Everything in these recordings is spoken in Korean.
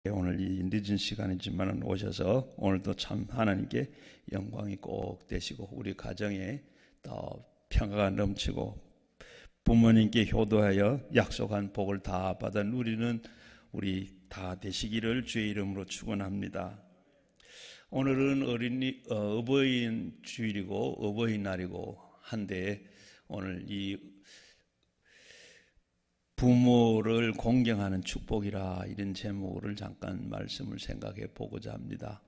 오늘 이 늦은 시간이지만 오셔서 오늘도 참 하나님께 영광이 꼭 되시고 우리 가정에 더 평화가 넘치고 부모님께 효도하여 약속한 복을 다 받아 누리는 우리 다 되시기를 주의 이름으로 축원합니다. 오늘은 어버이 주일이고 어버이날이고 한데 오늘 이 부모를 공경하는 축복이라 이런 제목을 잠깐 말씀을 생각해 보고자 합니다.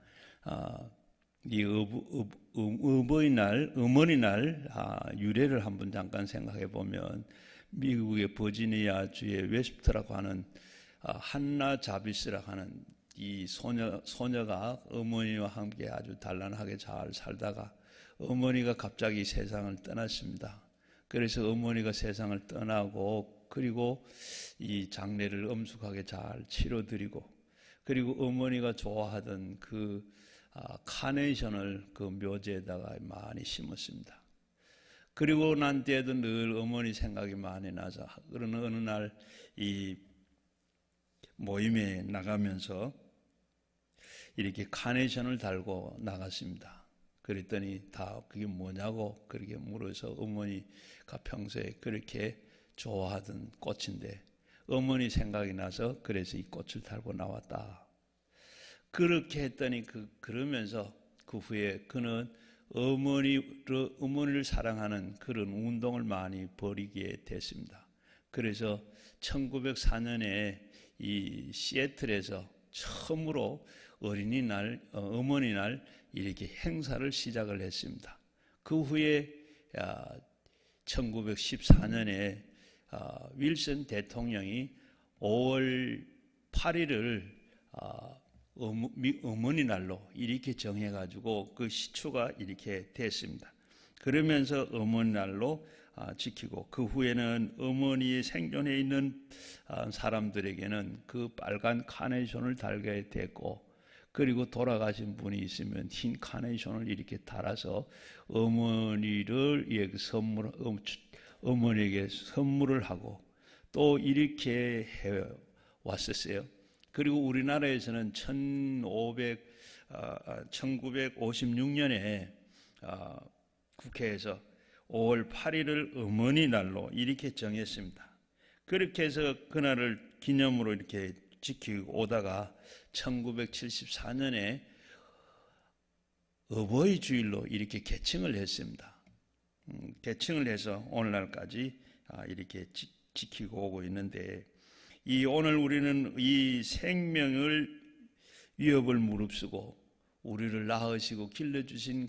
이 어버이날, 어머니날 유래를 한번 잠깐 생각해 보면 미국의 버지니아주의 웨스트라고 하는 한나 자비스라고 하는 이 소녀가 어머니와 함께 아주 단란하게 잘 살다가 어머니가 갑자기 세상을 떠났습니다. 그래서 어머니가 세상을 떠나고 그리고 이 장례를 엄숙하게 잘 치러드리고 그리고 어머니가 좋아하던 그 카네이션을 그 묘지에다가 많이 심었습니다. 그리고 난 뒤에도 늘 어머니 생각이 많이 나서 그런 어느 날 이 모임에 나가면서 이렇게 카네이션을 달고 나갔습니다. 그랬더니 다 그게 뭐냐고 그렇게 물어서 어머니가 평소에 그렇게 좋아하던 꽃인데 어머니 생각이 나서 그래서 이 꽃을 달고 나왔다. 그렇게 했더니 그러면서 그 후에 그는 어머니를 사랑하는 그런 운동을 많이 벌이게 됐습니다. 그래서 1904년에 이 시애틀에서 처음으로 어린이날, 어머니날 이렇게 행사를 시작을 했습니다. 그 후에 1914년에 윌슨 대통령이 5월 8일을 어머니날로 이렇게 정해가지고 그 시초가 이렇게 됐습니다. 그러면서 어머니날로 지키고 그 후에는 어머니의 생존해 있는 사람들에게는 그 빨간 카네이션을 달게 됐고 그리고 돌아가신 분이 있으면 흰 카네이션을 이렇게 달아서 어머니에게 선물을 하고 또 이렇게 해 왔었어요. 그리고 우리나라에서는 1956년에 국회에서 5월 8일을 어머니 날로 이렇게 정했습니다. 그렇게 해서 그날을 기념으로 이렇게 지키고 오다가 1974년에 어버이 주일로 이렇게 개칭을 했습니다. 개칭을 해서 오늘날까지 이렇게 지키고 오고 있는데 오늘 우리는 이 생명을 위협을 무릅쓰고 우리를 낳으시고 길러주신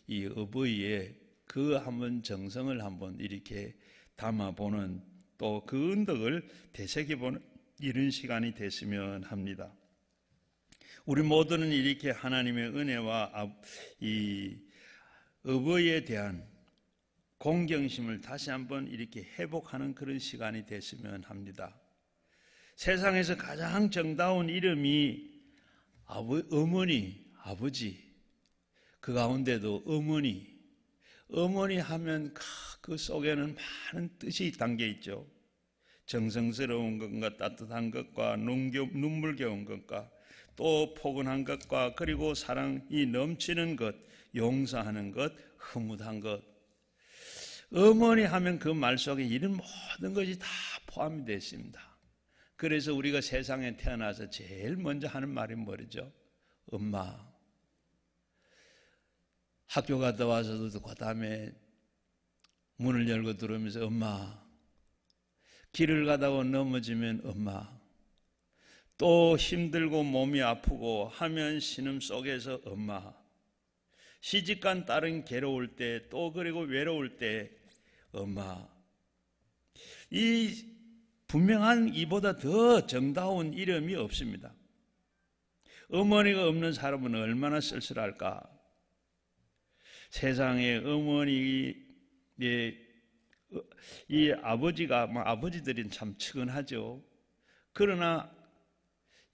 이 어버이의 그 한번 정성을 한번 이렇게 담아보는 또 그 은덕을 되새겨보는 이런 시간이 됐으면 합니다. 우리 모두는 이렇게 하나님의 은혜와 이 어버이에 대한 공경심을 다시 한번 이렇게 회복하는 그런 시간이 됐으면 합니다. 세상에서 가장 정다운 이름이 어머니, 아버지, 그 가운데도 어머니 하면 그 속에는 많은 뜻이 담겨 있죠. 정성스러운 것과 따뜻한 것과 눈물겨운 것과 또 포근한 것과 그리고 사랑이 넘치는 것, 용서하는 것, 흐뭇한 것. 어머니 하면 그 말 속에 이런 모든 것이 다 포함이 되어 있습니다. 그래서 우리가 세상에 태어나서 제일 먼저 하는 말이 뭐죠? 엄마. 학교 갔다 와서도 그 다음에 문을 열고 들어오면서 엄마. 길을 가다가 넘어지면 엄마. 또 힘들고 몸이 아프고 하면 신음 속에서 엄마. 시집간 딸은 괴로울 때 또 그리고 외로울 때 엄마. 이 분명한 이보다 더 정다운 이름이 없습니다. 어머니가 없는 사람은 얼마나 쓸쓸할까. 세상에 어머니의 이 아버지들은 참 측은하죠. 그러나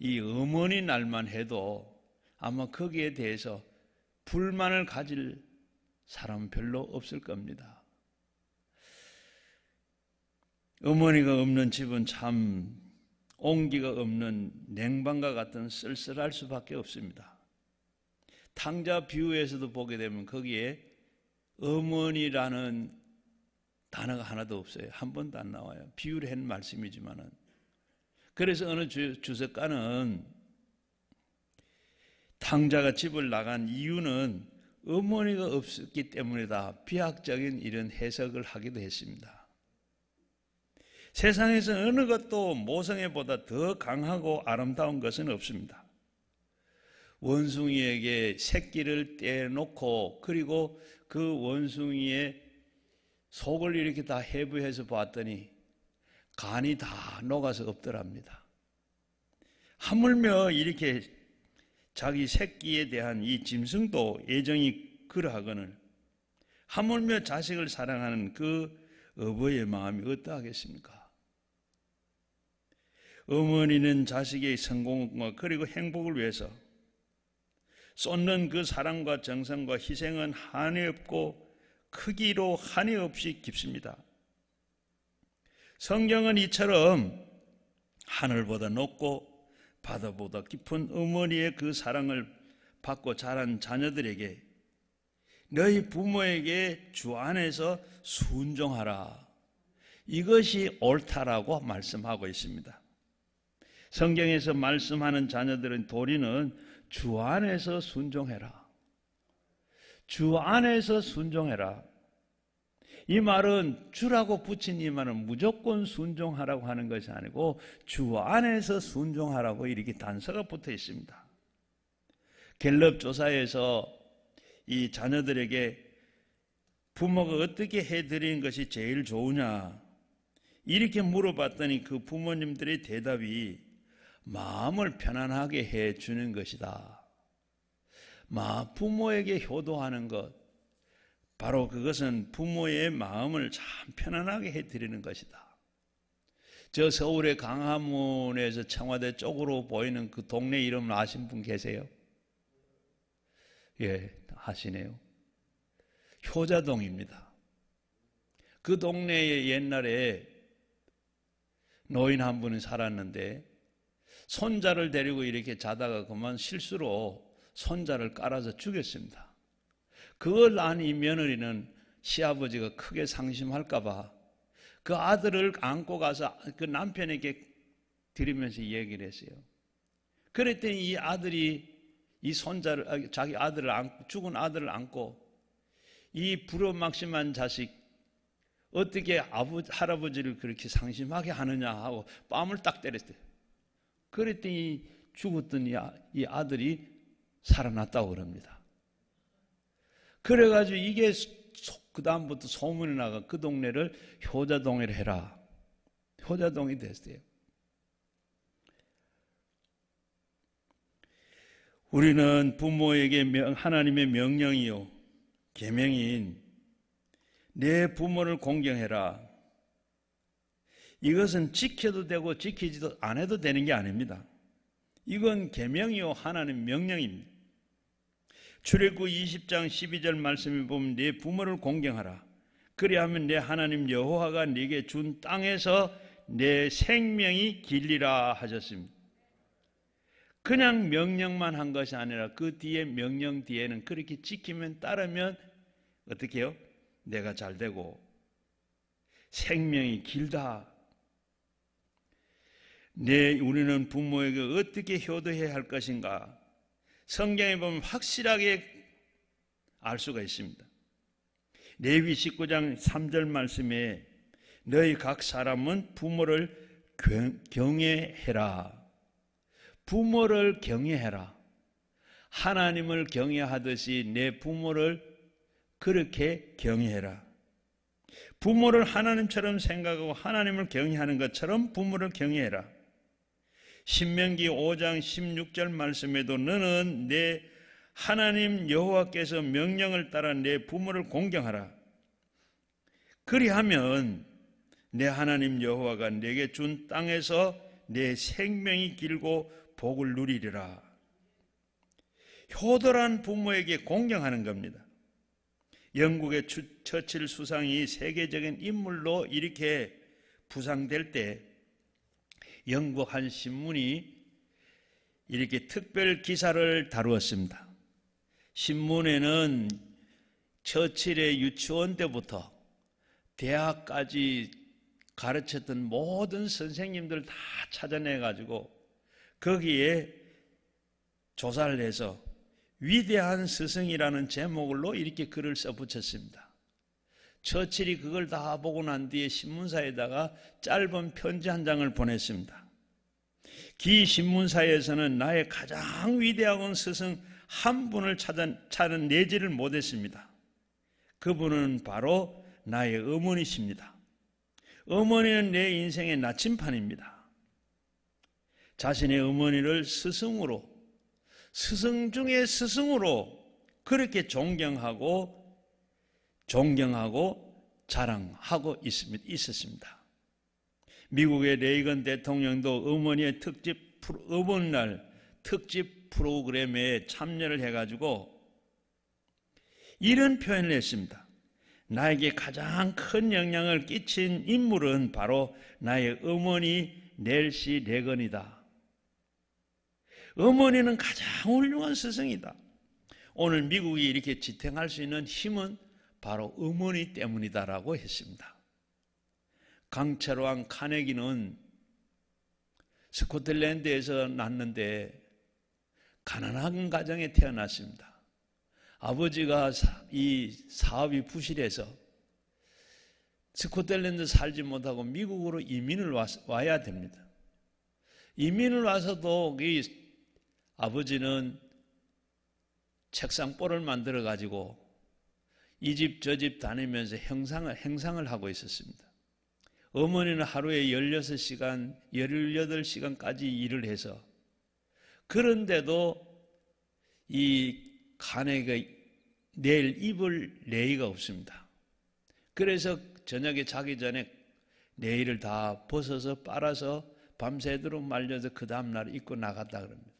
이 어머니 날만 해도 아마 거기에 대해서 불만을 가질 사람은 별로 없을 겁니다. 어머니가 없는 집은 참 온기가 없는 냉방과 같은 쓸쓸할 수밖에 없습니다. 탕자 비유에서도 보게 되면 거기에 어머니라는 단어가 하나도 없어요. 한 번도 안 나와요. 비유를 한 말씀이지만은. 그래서 어느 주석가는 탕자가 집을 나간 이유는 어머니가 없었기 때문이다. 비학적인 이런 해석을 하기도 했습니다. 세상에서 어느 것도 모성애보다 더 강하고 아름다운 것은 없습니다. 원숭이에게 새끼를 떼놓고 그리고 그 원숭이의 속을 이렇게 다 해부해서 봤더니 간이 다 녹아서 없더랍니다. 하물며 이렇게 자기 새끼에 대한 이 짐승도 애정이 그러하거늘 하물며 자식을 사랑하는 그 어버이의 마음이 어떠하겠습니까? 어머니는 자식의 성공과 그리고 행복을 위해서 쏟는 그 사랑과 정성과 희생은 한이 없고 크기로 한이 없이 깊습니다. 성경은 이처럼 하늘보다 높고 바다보다 깊은 어머니의 그 사랑을 받고 자란 자녀들에게 너희 부모에게 주 안에서 순종하라. 이것이 옳다라고 말씀하고 있습니다. 성경에서 말씀하는 자녀들은 도리는 주 안에서 순종해라. 주 안에서 순종해라. 이 말은 주라고 붙인 이 말은 무조건 순종하라고 하는 것이 아니고 주 안에서 순종하라고 이렇게 단서가 붙어 있습니다. 갤럽 조사에서 이 자녀들에게 부모가 어떻게 해드리는 것이 제일 좋으냐 이렇게 물어봤더니 그 부모님들의 대답이 마음을 편안하게 해주는 것이다. 부모에게 효도하는 것, 바로 그것은 부모의 마음을 참 편안하게 해드리는 것이다. 저 서울의 강화문에서 청와대 쪽으로 보이는 그 동네 이름 아신 분 계세요? 예, 아시네요. 효자동입니다. 그 동네에 옛날에 노인 한 분이 살았는데 손자를 데리고 이렇게 자다가 그만 실수로 손자를 깔아서 죽였습니다. 그걸 안 이 며느리는 시아버지가 크게 상심할까봐 그 아들을 안고 가서 그 남편에게 드리면서 얘기를 했어요. 그랬더니 이 아들이 이 손자를, 자기 아들을 안고, 죽은 아들을 안고 이 불효막심한 자식 어떻게 할아버지를 그렇게 상심하게 하느냐 하고 뺨을 딱 때렸어요. 그랬더니 죽었던 이 아들이 살아났다고 그럽니다. 그래가지고 이게 그 다음부터 소문이 나가 그 동네를 효자동이라 해라. 효자동이 됐어요. 우리는 부모에게 하나님의 명령이요 계명인 내 부모를 공경해라. 이것은 지켜도 되고 지키지도 안 해도 되는 게 아닙니다. 이건 계명이요 하나님 명령입니다. 출애굽 20장 12절 말씀에 보면 내 부모를 공경하라. 그리하면 내 하나님 여호와가 네게 준 땅에서 내 생명이 길리라 하셨습니다. 그냥 명령만 한 것이 아니라 그 뒤에 명령 뒤에는 그렇게 지키면 따르면 어떻게 해요? 내가 잘 되고 생명이 길다. 우리는 부모에게 어떻게 효도해야 할 것인가? 성경에 보면 확실하게 알 수가 있습니다. 레위 19장 3절 말씀에 너희 각 사람은 부모를 경외해라. 부모를 경외해라. 하나님을 경외하듯이 내 부모를 그렇게 경외해라. 부모를 하나님처럼 생각하고 하나님을 경외하는 것처럼 부모를 경외해라. 신명기 5장 16절 말씀에도 너는 내 하나님 여호와께서 명령을 따라 내 부모를 공경하라. 그리하면 내 하나님 여호와가 내게 준 땅에서 내 생명이 길고 복을 누리리라. 효도란 부모에게 공경하는 겁니다. 영국의 처칠 수상이 세계적인 인물로 이렇게 부상될 때 영국 한 신문이 이렇게 특별 기사를 다루었습니다. 신문에는 처칠의 유치원 때부터 대학까지 가르쳤던 모든 선생님들 다 찾아내가지고 거기에 조사를 해서 위대한 스승이라는 제목으로 이렇게 글을 써붙였습니다. 처칠이 그걸 다 보고 난 뒤에 신문사에다가 짧은 편지 한 장을 보냈습니다. 기 신문사에서는 나의 가장 위대한 스승 한 분을 찾아내지를 못했습니다. 그분은 바로 나의 어머니십니다. 어머니는 내 인생의 나침판입니다. 자신의 어머니를 스승으로, 스승 중에 스승으로 그렇게 존경하고 자랑하고 있었습니다. 미국의 레이건 대통령도 어머니의 어머니날 특집 프로그램에 참여를 해가지고 이런 표현을 했습니다. 나에게 가장 큰 영향을 끼친 인물은 바로 나의 어머니 넬시 레건이다. 어머니는 가장 훌륭한 스승이다. 오늘 미국이 이렇게 지탱할 수 있는 힘은 바로 어머니 때문이다라고 했습니다. 강철왕 카네기는 스코틀랜드에서 났는데 가난한 가정에 태어났습니다. 아버지가 이 사업이 부실해서 스코틀랜드 살지 못하고 미국으로 이민을 와야 됩니다. 이민을 와서도 이 아버지는 책상볼을 만들어 가지고 이 집 저 집 다니면서 행상을 하고 있었습니다. 어머니는 하루에 16시간, 18시간까지 일을 해서 그런데도 이 카네기가 내일 입을 내의가 없습니다. 그래서 저녁에 자기 전에 내의를 다 벗어서 빨아서 밤새도록 말려서 그 다음날 입고 나갔다 그럽니다.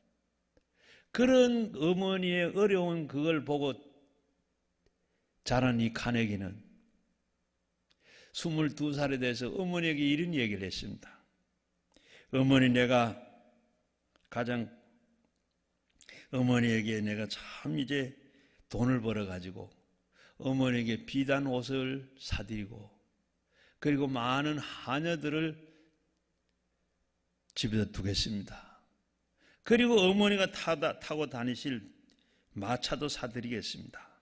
그런 어머니의 어려운 그걸 보고 자란 이 카네기는 22살이 돼서 어머니에게 이런 얘기를 했습니다. 어머니, 어머니에게 내가 참 이제 돈을 벌어가지고 어머니에게 비단 옷을 사드리고 그리고 많은 하녀들을 집에다 두겠습니다. 그리고 어머니가 타고 다니실 마차도 사드리겠습니다.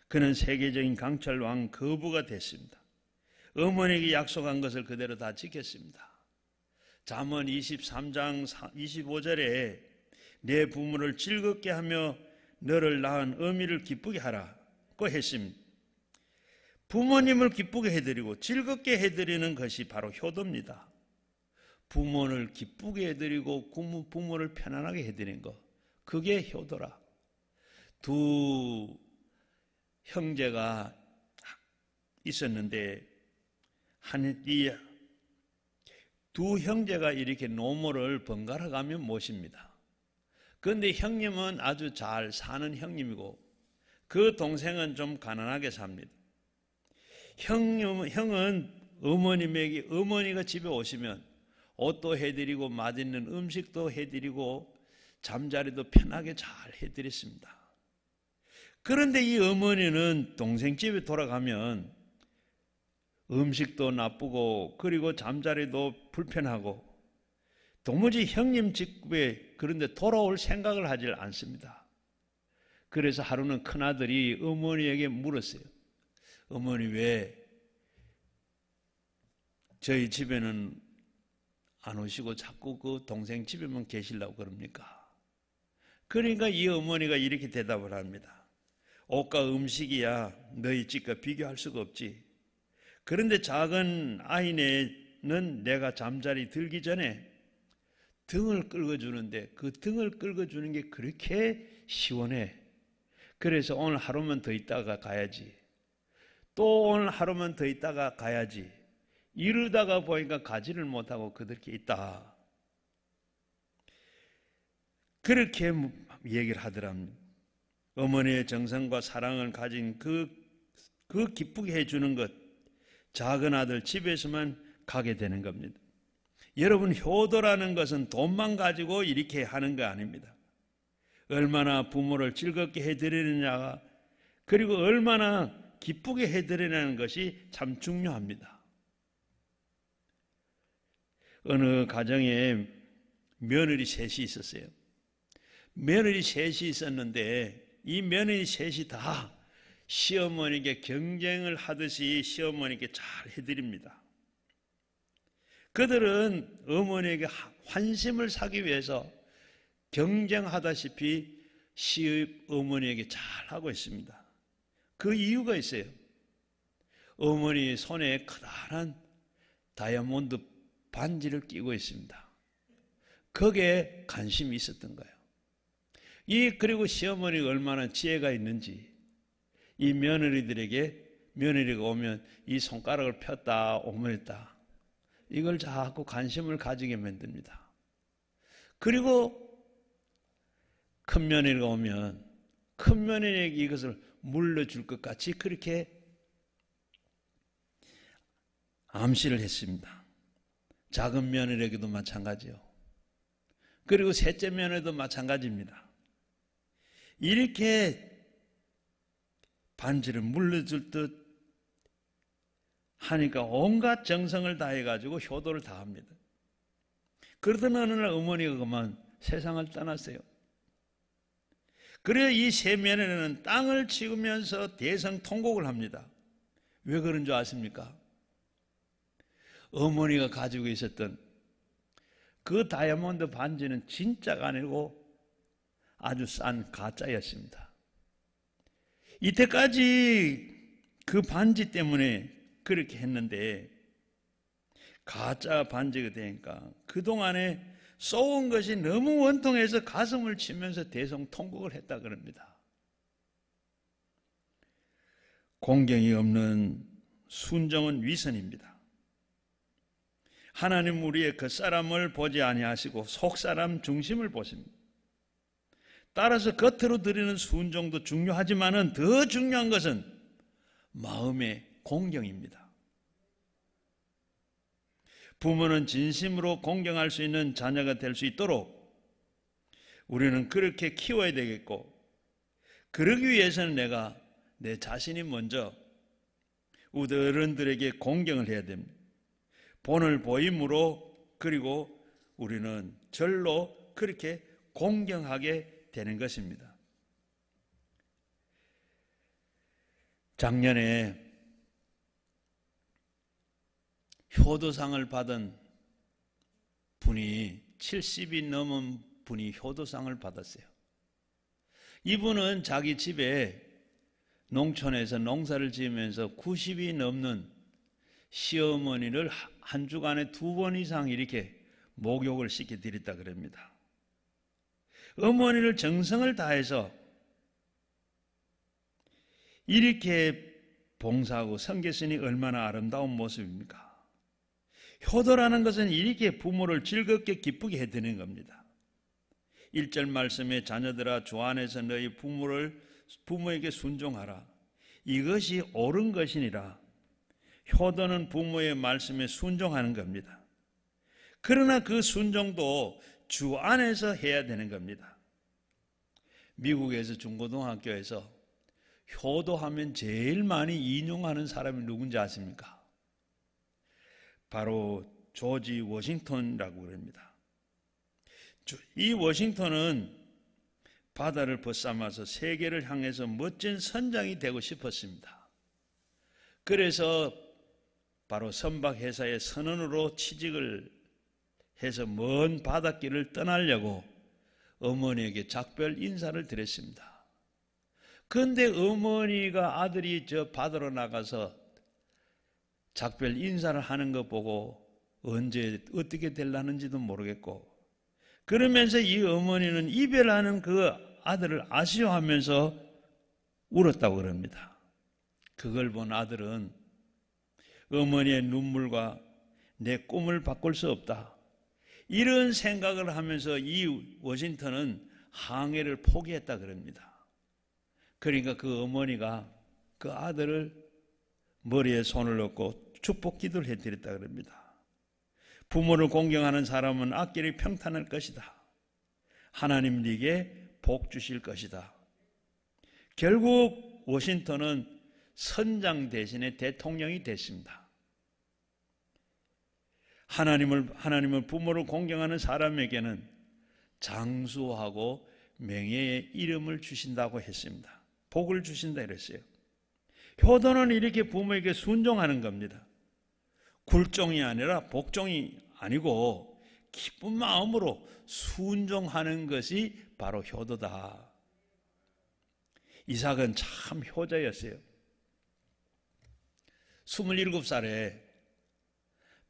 그는 세계적인 강철왕 거부가 됐습니다. 어머니에게 약속한 것을 그대로 다 지켰습니다. 잠언 23장 25절에 내 부모를 즐겁게 하며 너를 낳은 어미를 기쁘게 하라고 했습니다. 부모님을 기쁘게 해드리고 즐겁게 해드리는 것이 바로 효도입니다. 부모를 기쁘게 해드리고 부모를 편안하게 해드리는 것, 그게 효도라. 두 형제가 있었는데 두 형제가 이렇게 노모를 번갈아 가며 모십니다. 그런데 형님은 아주 잘 사는 형님이고 그 동생은 좀 가난하게 삽니다. 형은 어머니가 집에 오시면 옷도 해드리고 맛있는 음식도 해드리고 잠자리도 편하게 잘 해드렸습니다. 그런데 이 어머니는 동생 집에 돌아가면 음식도 나쁘고 그리고 잠자리도 불편하고 도무지 형님 집에 그런데 돌아올 생각을 하질 않습니다. 그래서 하루는 큰아들이 어머니에게 물었어요. 어머니, 왜 저희 집에는 안 오시고 자꾸 그 동생 집에만 계시려고 그럽니까? 그러니까 이 어머니가 이렇게 대답을 합니다. 옷과 음식이야 너희 집과 비교할 수가 없지. 그런데 작은 아이네는 내가 잠자리 들기 전에 등을 긁어주는데 그 등을 긁어주는 게 그렇게 시원해. 그래서 오늘 하루만 더 있다가 가야지. 또 오늘 하루만 더 있다가 가야지. 이러다가 보니까 가지를 못하고 그렇게 있다. 그렇게 얘기를 하더랍니다. 어머니의 정성과 사랑을 가진 그 기쁘게 해주는 것, 작은 아들 집에서만 가게 되는 겁니다. 여러분, 효도라는 것은 돈만 가지고 이렇게 하는 거 아닙니다. 얼마나 부모를 즐겁게 해드리느냐가, 그리고 얼마나 기쁘게 해드리는 것이 참 중요합니다. 어느 가정에 며느리 셋이 있었어요. 며느리 셋이 있었는데 이 며느리 셋이 다 시어머니에게 경쟁을 하듯이 시어머니에게 잘 해드립니다. 그들은 어머니에게 환심을 사기 위해서 경쟁하다시피 시어머니에게 잘하고 있습니다. 그 이유가 있어요. 어머니 손에 커다란 다이아몬드 반지를 끼고 있습니다. 거기에 관심이 있었던 거예요. 그리고 시어머니가 얼마나 지혜가 있는지, 이 며느리가 오면 이 손가락을 폈다 오므렸다 이걸 자꾸 관심을 가지게 만듭니다. 그리고 큰 며느리가 오면 큰 며느리에게 이것을 물려줄 것 같이 그렇게 암시를 했습니다. 작은 며느리에게도 마찬가지요. 그리고 셋째 며느리도 마찬가지입니다. 이렇게 반지를 물려줄 듯 하니까 온갖 정성을 다해가지고 효도를 다합니다. 그러던 어느 날 어머니가 그만 세상을 떠났어요. 그래서 이 세 며느리는 땅을 치우면서 대성통곡을 합니다. 왜 그런 줄 아십니까? 어머니가 가지고 있었던 그 다이아몬드 반지는 진짜가 아니고 아주 싼 가짜였습니다. 이때까지 그 반지 때문에 그렇게 했는데 가짜 반지가 되니까 그동안에 쏘은 것이 너무 원통해서 가슴을 치면서 대성통곡을 했다 그럽니다. 공경이 없는 순종은 위선입니다. 하나님 우리의 겉사람을 보지 아니하시고 속사람 중심을 보십니다. 따라서 겉으로 드리는 순종도 중요하지만은 더 중요한 것은 마음의 공경입니다. 부모는 진심으로 공경할 수 있는 자녀가 될 수 있도록 우리는 그렇게 키워야 되겠고, 그러기 위해서는 내가 내 자신이 먼저 우리 어른들에게 공경을 해야 됩니다. 본을 보임으로, 그리고 우리는 절로 그렇게 공경하게 되는 것입니다. 작년에 효도상을 받은 분이 70이 넘은 분이 효도상을 받았어요. 이분은 자기 집에 농촌에서 농사를 지으면서 90이 넘는 시어머니를 한 주간에 2번 이상 이렇게 목욕을 시켜드렸다 그럽니다. 어머니를 정성을 다해서 이렇게 봉사하고 섬겼으니 얼마나 아름다운 모습입니까? 효도라는 것은 이렇게 부모를 즐겁게 기쁘게 해드리는 겁니다. 1절 말씀에 자녀들아 주 안에서 너희 부모에게 순종하라. 이것이 옳은 것이니라. 효도는 부모의 말씀에 순종하는 겁니다. 그러나 그 순종도 주 안에서 해야 되는 겁니다. 미국에서 중고등학교에서 효도하면 제일 많이 인용하는 사람이 누군지 아십니까? 바로 조지 워싱턴이라고 그럽니다. 이 워싱턴은 바다를 벗삼아서 세계를 향해서 멋진 선장이 되고 싶었습니다. 그래서 바로 선박회사의 선원으로 취직을 해서 먼 바닷길을 떠나려고 어머니에게 작별 인사를 드렸습니다. 그런데 어머니가 아들이 저 바다로 나가서 작별 인사를 하는 거 보고 언제 어떻게 되려는지도 모르겠고, 그러면서 이 어머니는 이별하는 그 아들을 아쉬워하면서 울었다고 그럽니다. 그걸 본 아들은 어머니의 눈물과 내 꿈을 바꿀 수 없다, 이런 생각을 하면서 이 워싱턴은 항해를 포기했다 그럽니다. 그러니까 그 어머니가 그 아들을 머리에 손을 얹고 축복 기도를 해드렸다 그럽니다. 부모를 공경하는 사람은 앞길이 평탄할 것이다. 하나님 네게 복 주실 것이다. 결국 워싱턴은 선장 대신에 대통령이 됐습니다. 하나님을 부모를 공경하는 사람에게는 장수하고 명예의 이름을 주신다고 했습니다. 복을 주신다 이랬어요. 효도는 이렇게 부모에게 순종하는 겁니다. 굴종이 아니라 복종이 아니고 기쁜 마음으로 순종하는 것이 바로 효도다. 이삭은 참 효자였어요. 27살에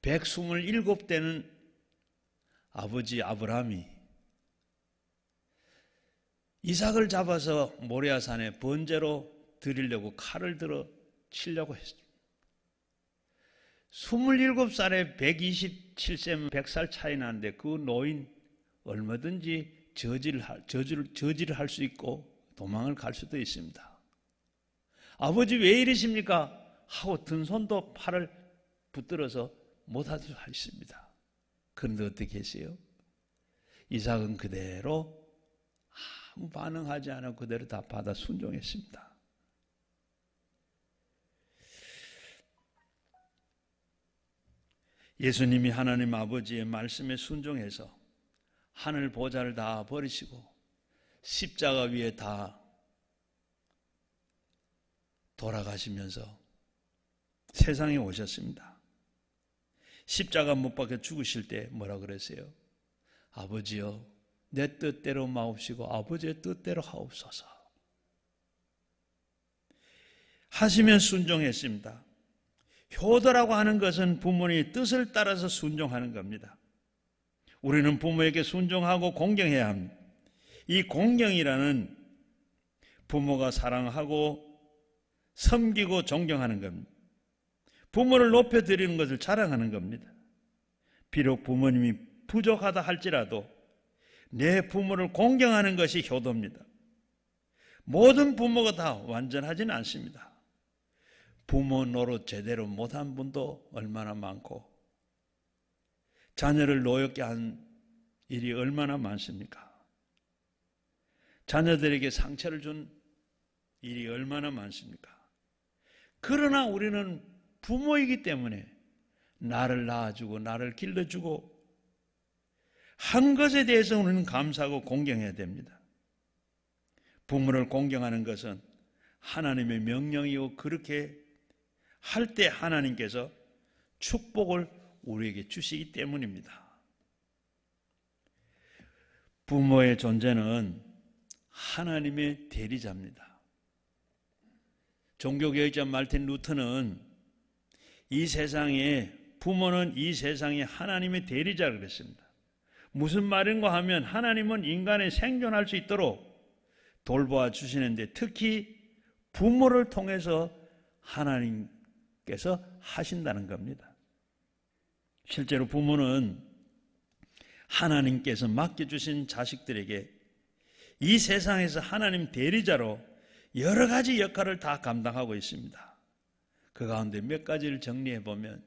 127되는 아버지 아브라함이 이삭을 잡아서 모리아산에 번제로 드리려고 칼을 들어 치려고 했습니다. 27살에 127세면 100살 차이 나는데 그 노인 얼마든지 저지를 할 수 있고 도망을 갈 수도 있습니다. 아버지 왜 이러십니까? 하고 든 손도 팔을 붙들어서 못할 수 있습니다. 그런데 어떻게 했어요? 이삭은 그대로 아무 반응하지 않고 그대로 다 받아 순종했습니다. 예수님이 하나님 아버지의 말씀에 순종해서 하늘 보좌를 다 버리시고 십자가 위에 다 돌아가시면서 세상에 오셨습니다. 십자가 못 박혀 죽으실 때 뭐라 그랬어요? 아버지여 내 뜻대로 마옵시고 아버지의 뜻대로 하옵소서 하시면 순종했습니다. 효도라고 하는 것은 부모의 뜻을 따라서 순종하는 겁니다. 우리는 부모에게 순종하고 공경해야 합니다. 이 공경이라는 부모가 사랑하고 섬기고 존경하는 겁니다. 부모를 높여드리는 것을 자랑하는 겁니다. 비록 부모님이 부족하다 할지라도 내 부모를 공경하는 것이 효도입니다. 모든 부모가 다 완전하지는 않습니다. 부모 노릇 제대로 못한 분도 얼마나 많고 자녀를 노엽게 한 일이 얼마나 많습니까? 자녀들에게 상처를 준 일이 얼마나 많습니까? 그러나 우리는 부모이기 때문에 나를 낳아주고 나를 길러주고 한 것에 대해서 우리는 감사하고 공경해야 됩니다. 부모를 공경하는 것은 하나님의 명령이고 그렇게 할 때 하나님께서 축복을 우리에게 주시기 때문입니다. 부모의 존재는 하나님의 대리자입니다. 종교개혁자 마르틴 루터는 부모는 이 세상에 하나님의 대리자라고 그랬습니다. 무슨 말인가 하면 하나님은 인간의 생존할 수 있도록 돌보아 주시는데 특히 부모를 통해서 하나님께서 하신다는 겁니다. 실제로 부모는 하나님께서 맡겨주신 자식들에게 이 세상에서 하나님 대리자로 여러 가지 역할을 다 감당하고 있습니다. 그 가운데 몇 가지를 정리해 보면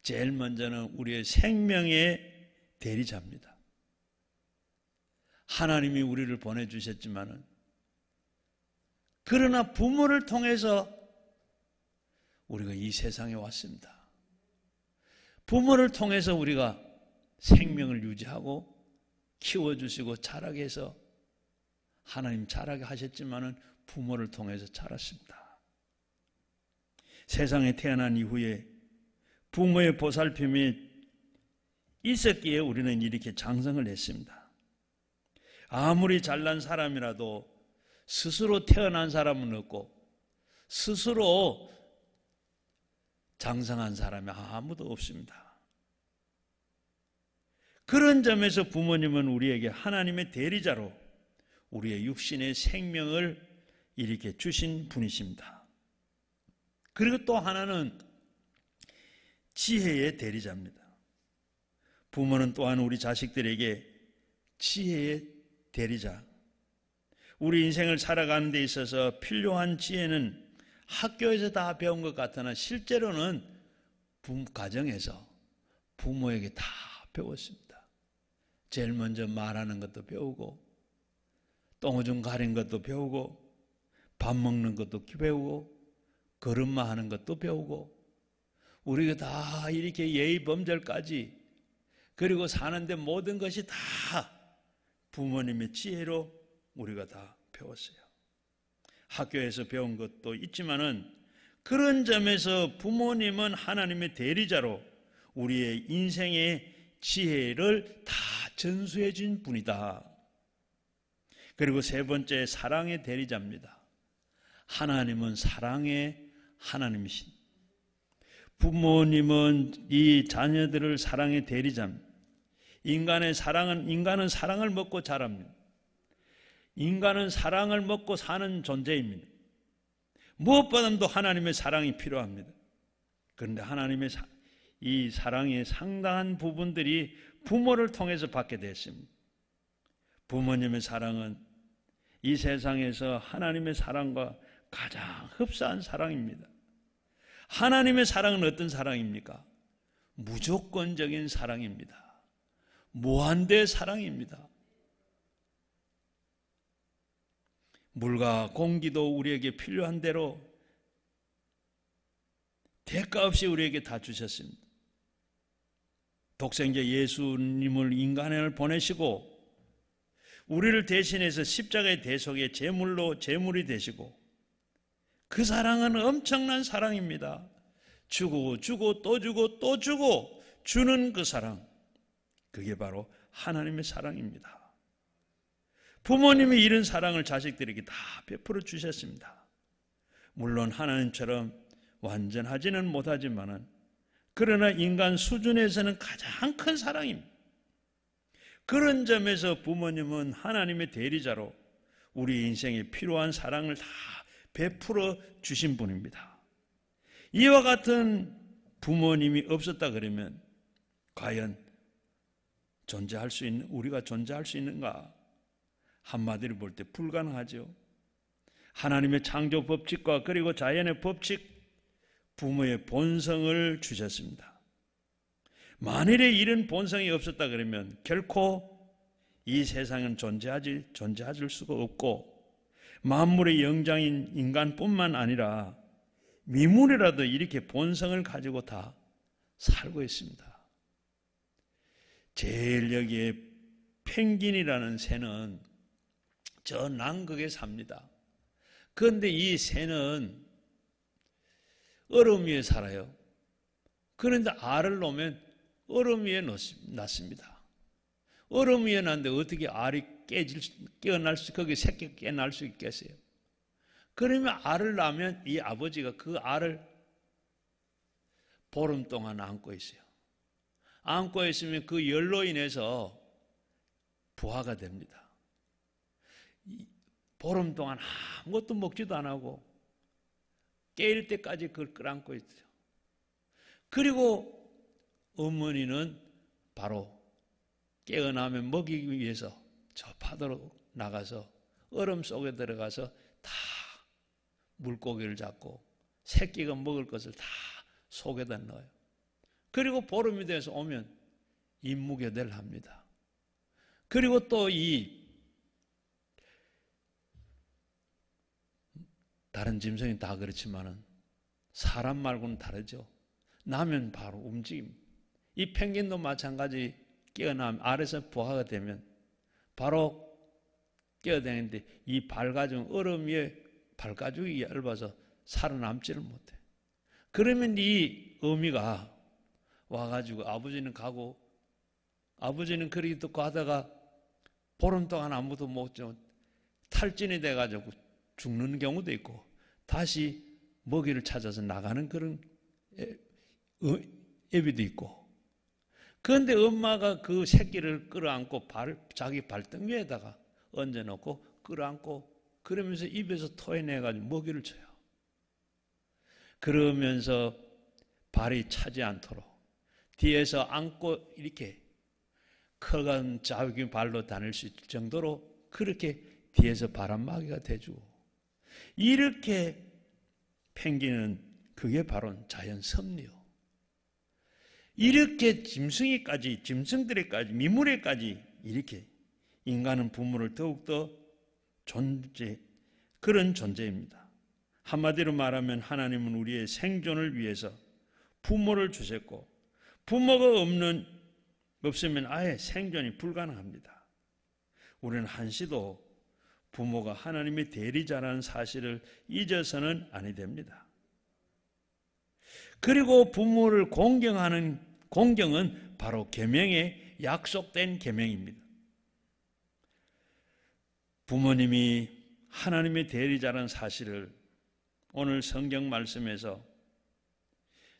제일 먼저는 우리의 생명의 대리자입니다. 하나님이 우리를 보내주셨지만은 그러나 부모를 통해서 우리가 이 세상에 왔습니다. 부모를 통해서 우리가 생명을 유지하고 키워주시고 자라게 해서 하나님 자라게 하셨지만은 부모를 통해서 자랐습니다. 세상에 태어난 이후에 부모의 보살핌이 있었기에 우리는 이렇게 장성을 했습니다. 아무리 잘난 사람이라도 스스로 태어난 사람은 없고 스스로 장성한 사람이 아무도 없습니다. 그런 점에서 부모님은 우리에게 하나님의 대리자로 우리의 육신의 생명을 이렇게 주신 분이십니다. 그리고 또 하나는 지혜의 대리자입니다. 부모는 또한 우리 자식들에게 지혜의 대리자. 우리 인생을 살아가는 데 있어서 필요한 지혜는 학교에서 다 배운 것 같으나 실제로는 가정에서 부모에게 다 배웠습니다. 제일 먼저 말하는 것도 배우고, 똥오줌 가린 것도 배우고, 밥 먹는 것도 배우고, 걸음마 하는 것도 배우고, 우리가 다 이렇게 예의 범절까지, 그리고 사는데 모든 것이 다 부모님의 지혜로 우리가 다 배웠어요. 학교에서 배운 것도 있지만은 그런 점에서 부모님은 하나님의 대리자로 우리의 인생의 지혜를 다 전수해 준 분이다. 그리고 세 번째, 사랑의 대리자입니다. 하나님은 사랑의 하나님이신, 부모님은 이 자녀들을 사랑의 대리자입니다. 인간은 사랑을 먹고 자랍니다. 인간은 사랑을 먹고 사는 존재입니다. 무엇보다도 하나님의 사랑이 필요합니다. 그런데 하나님의 이 사랑의 상당한 부분들이 부모를 통해서 받게 됐습니다. 부모님의 사랑은 이 세상에서 하나님의 사랑과 가장 흡사한 사랑입니다. 하나님의 사랑은 어떤 사랑입니까? 무조건적인 사랑입니다. 무한대 사랑입니다. 물과 공기도 우리에게 필요한 대로 대가 없이 우리에게 다 주셨습니다. 독생자 예수님을 인간을 보내시고 우리를 대신해서 십자가의 대속의 제물이 되시고, 그 사랑은 엄청난 사랑입니다. 주고 또 주고 또 주고 주는 그 사랑, 그게 바로 하나님의 사랑입니다. 부모님이 이런 사랑을 자식들에게 다 베풀어 주셨습니다. 물론 하나님처럼 완전하지는 못하지만은, 그러나 인간 수준에서는 가장 큰 사랑입니다. 그런 점에서 부모님은 하나님의 대리자로 우리 인생에 필요한 사랑을 다 베풀어 주신 분입니다. 이와 같은 부모님이 없었다 그러면 과연 우리가 존재할 수 있는가? 한마디로 볼 때 불가능하죠. 하나님의 창조 법칙과 그리고 자연의 법칙, 부모의 본성을 주셨습니다. 만일에 이런 본성이 없었다 그러면 결코 이 세상은 존재할 수가 없고, 만물의 영장인 인간뿐만 아니라 미물이라도 이렇게 본성을 가지고 다 살고 있습니다. 제일 여기에 펭귄이라는 새는 저 남극에 삽니다. 그런데 이 새는 얼음 위에 살아요. 그런데 알을 놓으면 얼음 위에 낳습니다. 얼음 위에 낳는데 어떻게 알이 거기 새끼가 깨어날 수 있겠어요? 그러면 알을 낳으면 이 아버지가 그 알을 보름 동안 안고 있어요. 안고 있으면 그 열로 인해서 부화가 됩니다. 보름 동안 아무것도 먹지도 안 하고 깨일 때까지 그걸 끌어안고 있어요. 그리고 어머니는 바로 깨어나면 먹이기 위해서 저 파도로 나가서 얼음 속에 들어가서 다 물고기를 잡고 새끼가 먹을 것을 다 속에다 넣어요. 그리고 보름이 돼서 오면 임무교대를 합니다. 그리고 또 다른 짐승이 다 그렇지만은 사람 말고는 다르죠. 나면 바로 움직입니다. 이 펭귄도 마찬가지, 깨어나면 알에서 부화가 되면 바로 깨어다니는데 이 발가죽, 얼음 위에 발가죽이 얇아서 살아남지를 못해. 그러면 이 어미가 와가지고 아버지는 가고, 아버지는 그렇게 듣고 하다가 보름 동안 아무도 못 줘 탈진이 돼가지고 죽는 경우도 있고, 다시 먹이를 찾아서 나가는 그런 애비도 있고. 그런데 엄마가 그 새끼를 끌어안고 자기 발등 위에다가 얹어놓고 끌어안고 그러면서 입에서 토해내가지고 먹이를 줘요. 그러면서 발이 차지 않도록 뒤에서 안고 이렇게 커간 자기 발로 다닐 수 있을 정도로 그렇게 뒤에서 바람막이가 돼주고, 이렇게 펭귄은 그게 바로 자연 섭리요. 이렇게 짐승들에까지, 미물에까지 이렇게 인간은 부모를 더욱더 그런 존재입니다. 한마디로 말하면 하나님은 우리의 생존을 위해서 부모를 주셨고, 부모가 없으면 아예 생존이 불가능합니다. 우리는 한시도 부모가 하나님의 대리자라는 사실을 잊어서는 아니 됩니다. 그리고 부모를 공경은 바로 계명에 약속된 계명입니다. 부모님이 하나님의 대리자라는 사실을 오늘 성경 말씀에서,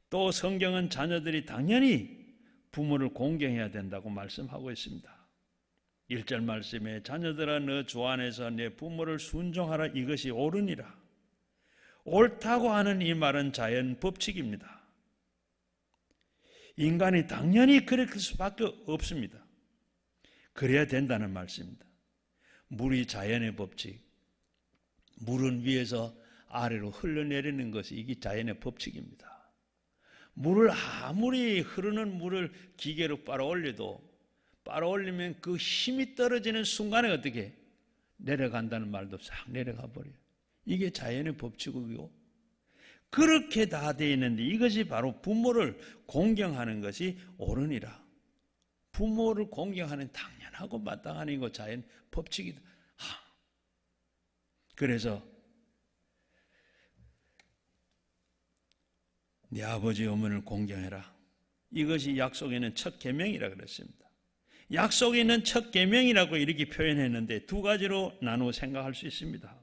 또 성경은 자녀들이 당연히 부모를 공경해야 된다고 말씀하고 있습니다. 1절 말씀에 자녀들아 너 주 안에서 내 부모를 순종하라 이것이 옳으니라. 옳다고 하는 이 말은 자연 법칙입니다. 인간이 당연히 그럴 수밖에 없습니다. 그래야 된다는 말씀입니다. 물이 자연의 법칙, 물은 위에서 아래로 흘러내리는 것이 이게 자연의 법칙입니다. 물을 아무리 흐르는 물을 기계로 빨아올리면 그 힘이 떨어지는 순간에 어떻게 내려간다는 말도 싹 내려가 버려요. 이게 자연의 법칙이고, 그렇게 다 되어 있는데 이것이 바로 부모를 공경하는 것이 옳으니라. 부모를 공경하는 당연하고 마땅한 이고 자연 법칙이다. 그래서 네 아버지 어머니를 공경해라. 이것이 약속에 있는 첫 계명이라 그랬습니다. 약속에 있는 첫 계명이라고 이렇게 표현했는데 두 가지로 나누어 생각할 수 있습니다.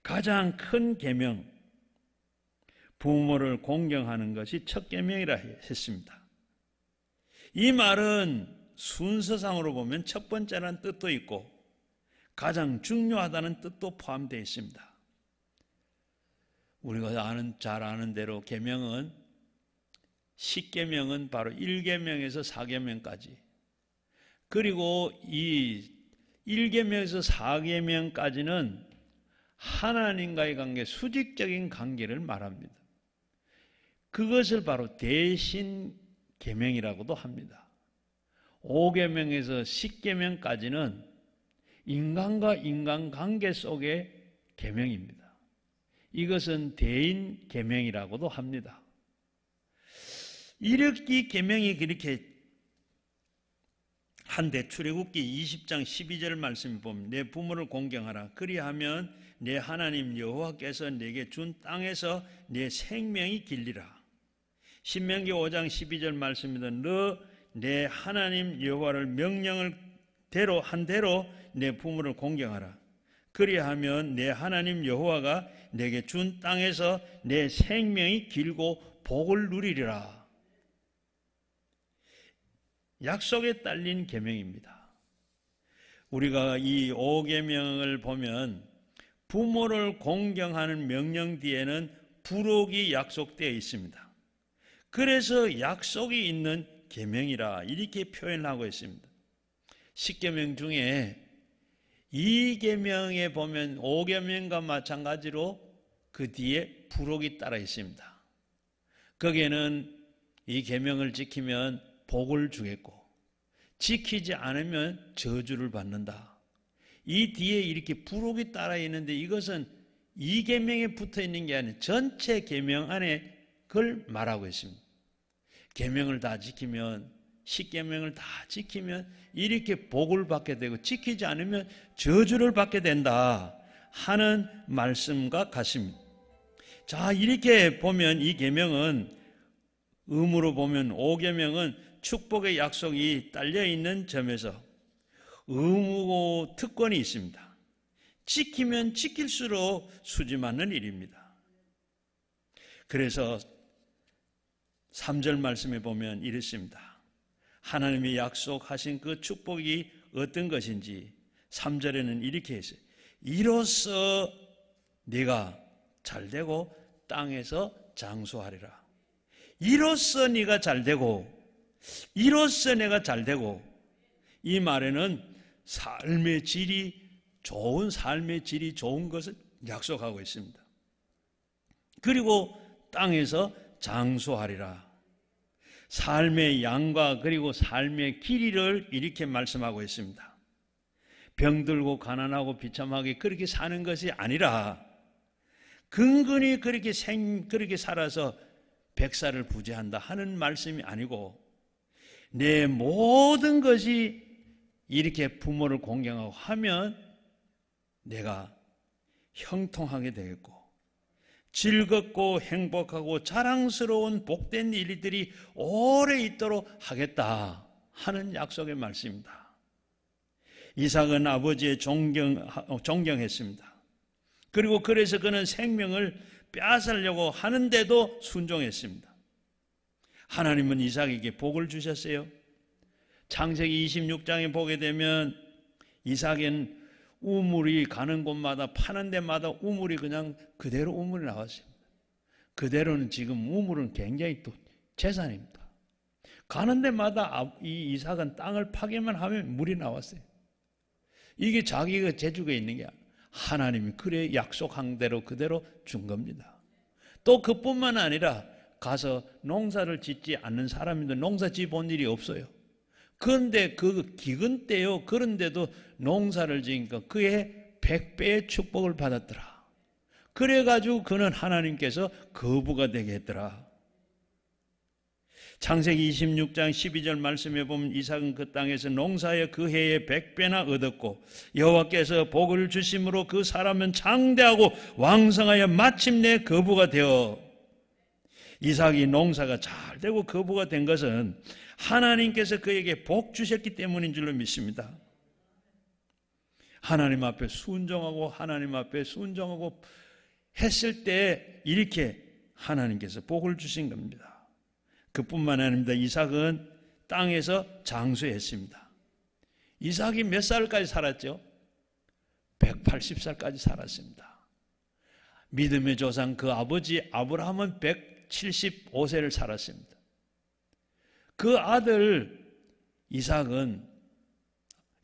가장 큰 계명, 부모를 공경하는 것이 첫 계명이라 했습니다. 이 말은 순서상으로 보면 첫 번째라는 뜻도 있고 가장 중요하다는 뜻도 포함되어 있습니다. 우리가 잘 아는 대로 계명은, 10계명은 바로 1계명에서 4계명까지, 그리고 이 1계명에서 4계명까지는 하나님과의 관계, 수직적인 관계를 말합니다. 그것을 바로 대신 계명이라고도 합니다. 5계명에서 10계명까지는 인간과 인간관계 속의 계명입니다. 이것은 대인 계명이라고도 합니다. 이 계명이 그렇게 한데 출애굽기 20장 12절 말씀을 보면 내 부모를 공경하라. 그리하면 내 하나님 여호와께서 내게 준 땅에서 내 생명이 길리라. 신명기 5장 12절 말씀입니다. 너 내 하나님 여호와를 명령을 한 대로 내 부모를 공경하라. 그리하면 내 하나님 여호와가 내게 준 땅에서 내 생명이 길고 복을 누리리라. 약속에 딸린 계명입니다. 우리가 이 5계명을 보면 부모를 공경하는 명령 뒤에는 부록이 약속되어 있습니다. 그래서 약속이 있는 계명이라 이렇게 표현하고 있습니다. 10계명 중에 2계명에 보면 5계명과 마찬가지로 그 뒤에 부록이 따라 있습니다. 거기에는 이 계명을 지키면 복을 주겠고 지키지 않으면 저주를 받는다. 이 뒤에 이렇게 부록이 따라 있는데 이것은 2계명에 붙어 있는 게 아니라 전체 계명 안에 그걸 말하고 있습니다. 계명을 다 지키면, 10계명을 다 지키면 이렇게 복을 받게 되고 지키지 않으면 저주를 받게 된다 하는 말씀과 같습니다. 자, 이렇게 보면 이 계명은, 의무로 보면 5계명은 축복의 약속이 딸려 있는 점에서 의무고 특권이 있습니다. 지키면 지킬수록 수지 맞는 일입니다. 그래서 3절 말씀에 보면 이렇습니다. 하나님이 약속하신 그 축복이 어떤 것인지 3절에는 이렇게 했어요. 이로써 네가 잘되고 땅에서 장수하리라. 이로써 네가 잘되고, 이로써 내가 잘되고, 이 말에는 삶의 질이 좋은 것을 약속하고 있습니다. 그리고 땅에서 장수하리라. 삶의 양과 그리고 삶의 길이를 이렇게 말씀하고 있습니다. 병들고 가난하고 비참하게 그렇게 사는 것이 아니라 근근히 그렇게 살아서 백살을 부재한다 하는 말씀이 아니고 내 모든 것이 이렇게 부모를 공경하고 하면 내가 형통하게 되겠고 즐겁고 행복하고 자랑스러운 복된 일들이 오래 있도록 하겠다 하는 약속의 말씀입니다. 이삭은 아버지의 존경했습니다. 그리고 그래서 그는 생명을 빼앗으려고 하는데도 순종했습니다. 하나님은 이삭에게 복을 주셨어요. 창세기 26장에 보게 되면 이삭은 우물이 가는 곳마다 파는 데마다 우물이 그냥 그대로 우물이 나왔습니다. 그대로는 지금 우물은 굉장히 또 재산입니다. 가는 데마다 이 이삭은 땅을 파기만 하면 물이 나왔어요. 이게 자기가 재주가 있는 게 아니라 하나님이 그래 약속한 대로 그대로 준 겁니다. 또 그뿐만 아니라 가서 농사를 짓지 않는 사람인데 농사 지어본 일이 없어요. 그런데 그 기근 때요. 그런데도 농사를 지으니까 그의 100배의 축복을 받았더라. 그래가지고 그는 하나님께서 거부가 되게 했더라. 창세기 26장 12절 말씀에 보면 이삭은 그 땅에서 농사에 그 해에 100배나 얻었고 여호와께서 복을 주심으로 그 사람은 장대하고 왕성하여 마침내 거부가 되어 이삭이 농사가 잘 되고 거부가 된 것은 하나님께서 그에게 복 주셨기 때문인 줄로 믿습니다. 하나님 앞에 순종하고 하나님 앞에 순종하고 했을 때 이렇게 하나님께서 복을 주신 겁니다. 그뿐만 아닙니다. 이삭은 땅에서 장수했습니다. 이삭이 몇 살까지 살았죠? 180살까지 살았습니다. 믿음의 조상 그 아버지 아브라함은 175세를 살았습니다. 그 아들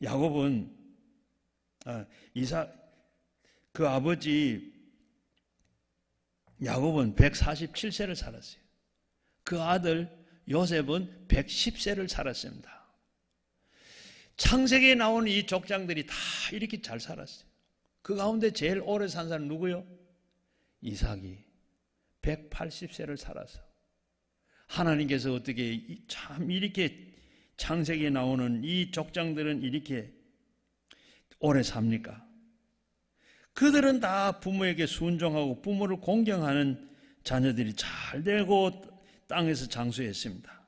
야곱은 그 아버지 야곱은 147세를 살았어요. 그 아들 요셉은 110세를 살았습니다. 창세기에 나오는 이 족장들이 다 이렇게 잘 살았어요. 그 가운데 제일 오래 산 사람은 누구요? 이삭이 180세를 살아서 하나님께서 어떻게 참 이렇게 창세기에 나오는 이 족장들은 이렇게 오래 삽니까? 그들은 다 부모에게 순종하고 부모를 공경하는 자녀들이 잘 되고 땅에서 장수했습니다.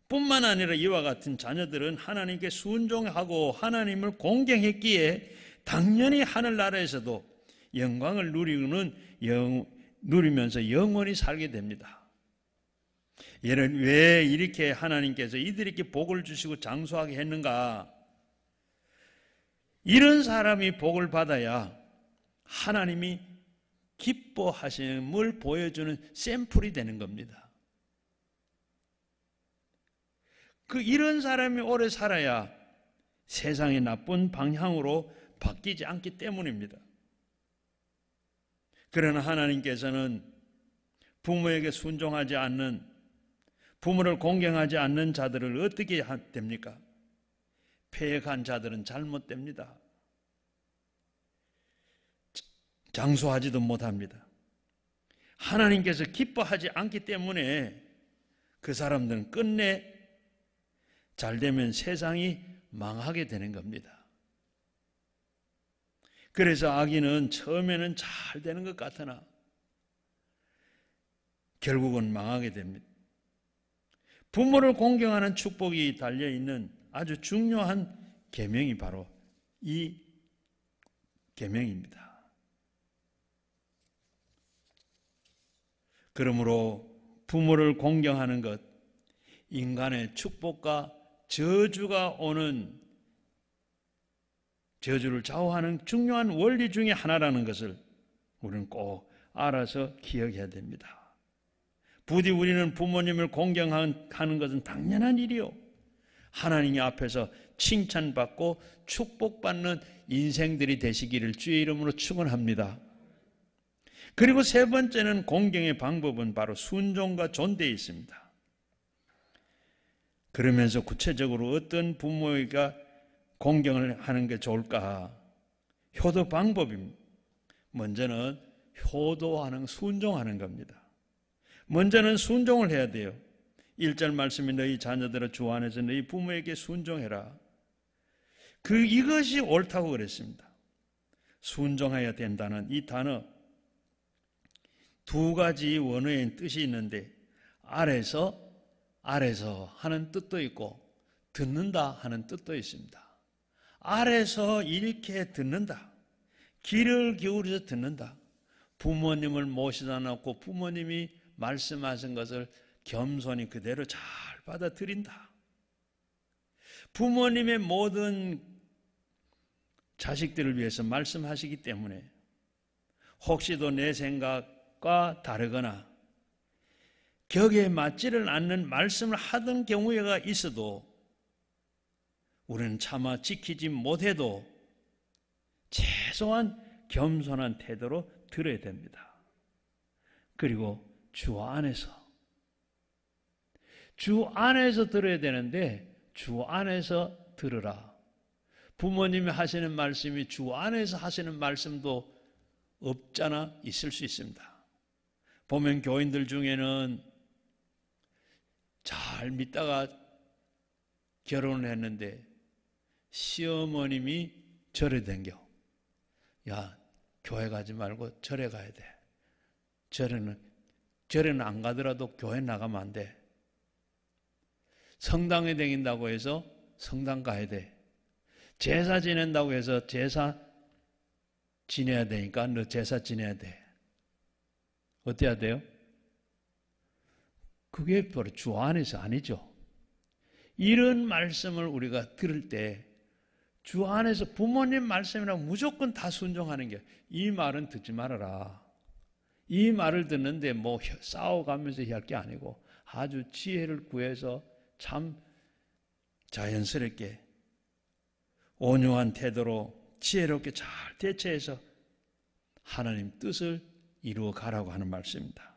뿐만 아니라 이와 같은 자녀들은 하나님께 순종하고 하나님을 공경했기에 당연히 하늘나라에서도 영광을 누리면서 영원히 살게 됩니다. 얘는 왜 이렇게 하나님께서 이들에게 복을 주시고 장수하게 했는가? 이런 사람이 복을 받아야 하나님이 기뻐하심을 보여주는 샘플이 되는 겁니다. 이런 사람이 오래 살아야 세상의 나쁜 방향으로 바뀌지 않기 때문입니다. 그러나 하나님께서는 부모에게 순종하지 않는, 부모를 공경하지 않는 자들을 어떻게 됩니까? 패역한 자들은 잘못됩니다. 장수하지도 못합니다. 하나님께서 기뻐하지 않기 때문에 그 사람들은 끝내 잘되면 세상이 망하게 되는 겁니다. 그래서 아기는 처음에는 잘 되는 것 같으나 결국은 망하게 됩니다. 부모를 공경하는 축복이 달려있는 아주 중요한 계명이 바로 이 계명입니다. 그러므로 부모를 공경하는 것, 인간의 축복과 저주가 오는, 저주를 좌우하는 중요한 원리 중에 하나라는 것을 우리는 꼭 알아서 기억해야 됩니다. 부디 우리는 부모님을 공경하는 것은 당연한 일이요, 하나님 앞에서 칭찬받고 축복받는 인생들이 되시기를 주의 이름으로 축원합니다. 그리고 세 번째는 공경의 방법은 바로 순종과 존대에 있습니다. 그러면서 구체적으로 어떤 부모가 공경을 하는 게 좋을까? 효도 방법입니다. 먼저는 효도하는, 순종하는 겁니다. 먼저는 순종을 해야 돼요. 1절 말씀이 너희 자녀들아 주 안에서 너희 부모에게 순종해라. 이것이 옳다고 그랬습니다. 순종해야 된다는 이 단어, 두 가지 원어의 뜻이 있는데 아래서 하는 뜻도 있고 듣는다 하는 뜻도 있습니다. 아래서 이렇게 듣는다. 귀를 기울여서 듣는다. 부모님을 모시다 놓고 부모님이 말씀하신 것을 겸손히 그대로 잘 받아들인다. 부모님의 모든 자식들을 위해서 말씀하시기 때문에 혹시도 내 생각과 다르거나 격에 맞지를 않는 말씀을 하던 경우가 있어도 우리는 차마 지키지 못해도 최소한 겸손한 태도로 들어야 됩니다. 그리고 주 안에서 들어야 되는데 주 안에서 들으라. 부모님이 하시는 말씀이 주 안에서 하시는 말씀도 없잖아 있을 수 있습니다. 보면 교인들 중에는 잘 믿다가 결혼을 했는데 시어머님이 절에 댕겨. 야, 교회 가지 말고 절에 가야 돼. 절에는 안 가더라도 교회 나가면 안 돼. 성당에 댕긴다고 해서 성당 가야 돼. 제사 지낸다고 해서 제사 지내야 되니까 너 제사 지내야 돼. 어때야 돼요? 그게 바로 주 안에서 아니죠. 이런 말씀을 우리가 들을 때 주 안에서 부모님 말씀이라 무조건 다 순종하는 게, 이 말은 듣지 말아라. 이 말을 듣는데 뭐 싸워가면서 할 게 아니고 아주 지혜를 구해서 참 자연스럽게 온유한 태도로 지혜롭게 잘 대처해서 하나님 뜻을 이루어 가라고 하는 말씀입니다.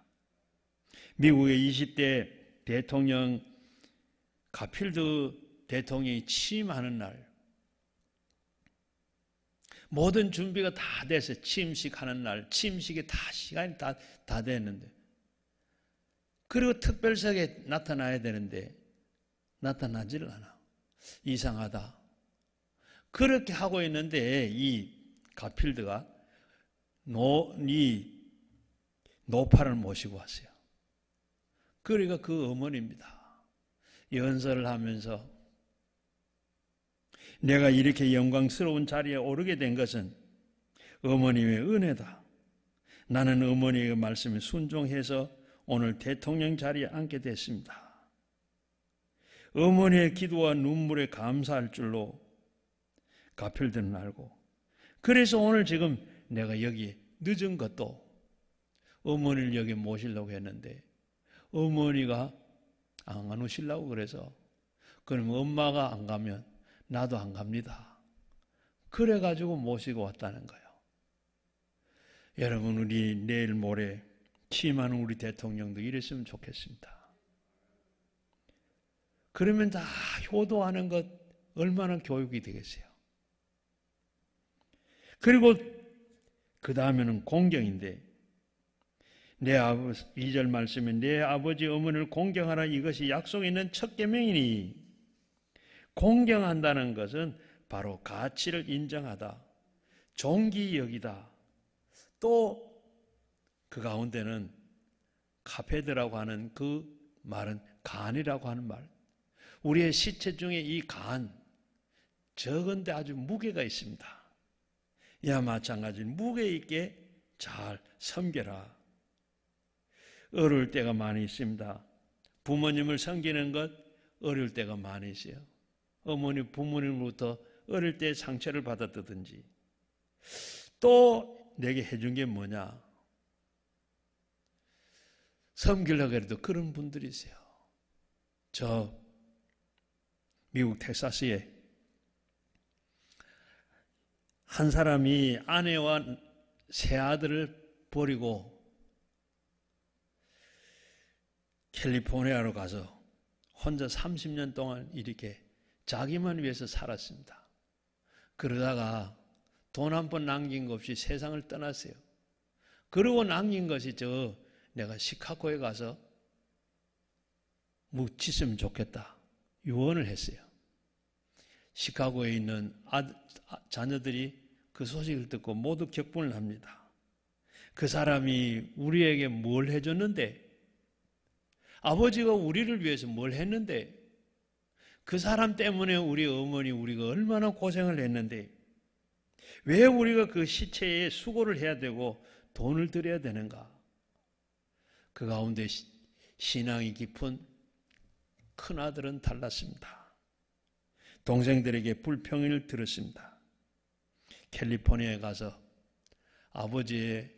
미국의 20대 대통령 가필드 대통령이 취임하는 날, 모든 준비가 다 돼서 취임식하는 날, 취임식에 다 시간이 다 됐는데, 그리고 특별석에 나타나야 되는데 나타나지를 않아. 이상하다. 그렇게 하고 있는데 이 가필드가 이 노파를 모시고 왔어요. 그러니까 그 어머니입니다. 연설을 하면서 내가 이렇게 영광스러운 자리에 오르게 된 것은 어머님의 은혜다. 나는 어머니의 말씀에 순종해서 오늘 대통령 자리에 앉게 됐습니다. 어머니의 기도와 눈물에 감사할 줄로 가필드는 알고, 그래서 오늘 지금 내가 여기 늦은 것도 어머니를 여기 모시려고 했는데 어머니가 안 오시려고 그래서, 그럼 엄마가 안 가면 나도 안 갑니다. 그래가지고 모시고 왔다는 거예요. 여러분, 우리 내일 모레 취임하는 우리 대통령도 이랬으면 좋겠습니다. 그러면 다 효도하는 것 얼마나 교육이 되겠어요. 그리고 그 다음에는 공경인데, 2절 말씀에 내 아버지 어머니를 공경하라, 이것이 약속 있는 첫 계명이니, 공경한다는 것은 바로 가치를 인정하다, 존귀 여기다. 또 그 가운데는 카페드라고 하는 그 말은 간이라고 하는 말. 우리의 시체 중에 이 간, 적은데 아주 무게가 있습니다. 이와 마찬가지로 무게 있게 잘 섬겨라. 어려울 때가 많이 있습니다. 부모님을 섬기는 것 어려울 때가 많이 있어요. 부모님으로부터 어릴 때 상처를 받았다든지, 또 내게 해준 게 뭐냐, 섬기려고 해도 그런 분들이 있어요. 저 미국 텍사스에 한 사람이 아내와 세 아들을 버리고 캘리포니아로 가서 혼자 30년 동안 이렇게 자기만 위해서 살았습니다. 그러다가 돈 한 번 남긴 것 없이 세상을 떠났어요. 그러고 남긴 것이 내가 시카고에 가서 묻혔으면 좋겠다. 유언을 했어요. 시카고에 있는 자녀들이 그 소식을 듣고 모두 격분을 합니다. 그 사람이 우리에게 뭘 해줬는데, 아버지가 우리를 위해서 뭘 했는데, 그 사람 때문에 우리 어머니 우리가 얼마나 고생을 했는데 왜 우리가 그 시체에 수고를 해야 되고 돈을 들여야 되는가? 그 가운데 신앙이 깊은 큰아들은 달랐습니다. 동생들에게 불평을 들었습니다. 캘리포니아에 가서 아버지의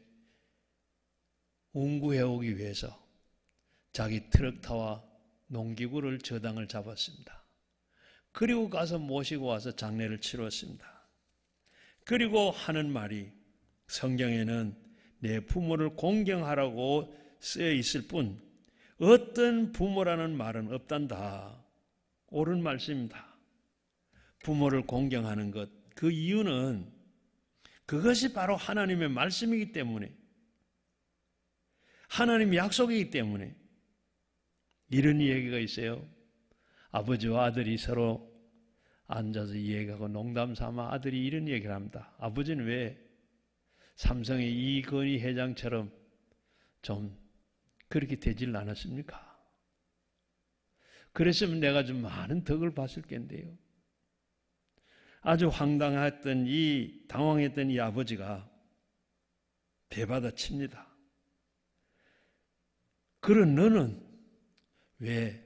운구해오기 위해서 자기 트럭타와 농기구를 저당을 잡았습니다. 그리고 가서 모시고 와서 장례를 치렀습니다. 그리고 하는 말이, 성경에는 내 부모를 공경하라고 쓰여 있을 뿐 어떤 부모라는 말은 없단다. 옳은 말씀입니다. 부모를 공경하는 것, 그 이유는 그것이 바로 하나님의 말씀이기 때문에, 하나님의 약속이기 때문에. 이런 얘기가 있어요. 아버지와 아들이 서로 앉아서 얘기하고 농담 삼아 아들이 이런 얘기를 합니다. 아버지는 왜 삼성의 이건희 회장처럼 좀 그렇게 되질 않았습니까? 그랬으면 내가 좀 많은 덕을 봤을 텐데요. 아주 당황했던 이 아버지가 대받아 칩니다. 그런 너는 왜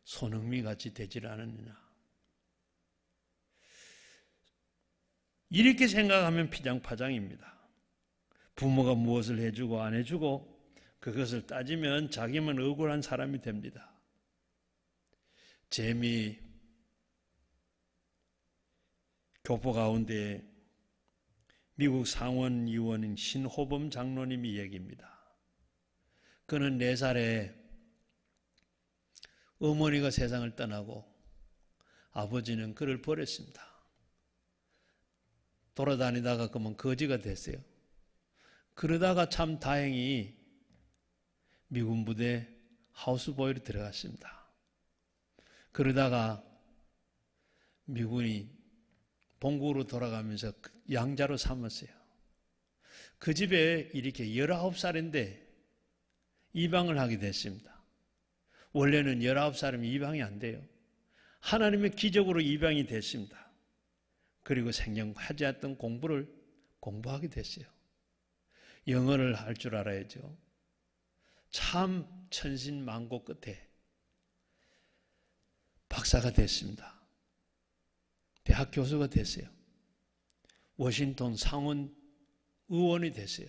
손흥민 같이 되질 않았느냐? 이렇게 생각하면 피장파장입니다. 부모가 무엇을 해주고 안 해주고 그것을 따지면 자기만 억울한 사람이 됩니다. 재미 교포 가운데 미국 상원 의원인 신호범 장로님이 얘기입니다. 그는 4살에 어머니가 세상을 떠나고 아버지는 그를 버렸습니다. 돌아다니다가 그만 거지가 됐어요. 그러다가 참 다행히 미군 부대 하우스보이로 들어갔습니다. 그러다가 미군이 본국으로 돌아가면서 양자로 삼았어요. 그 집에 이렇게 19살인데 입양을 하게 됐습니다. 원래는 19살이면 입양이 안 돼요. 하나님의 기적으로 입양이 됐습니다. 그리고 생경하지 않던 공부를 공부하게 됐어요. 영어를 할 줄 알아야죠. 참 천신만고 끝에 박사가 됐습니다. 대학 교수가 됐어요. 워싱턴 상원 의원이 됐어요.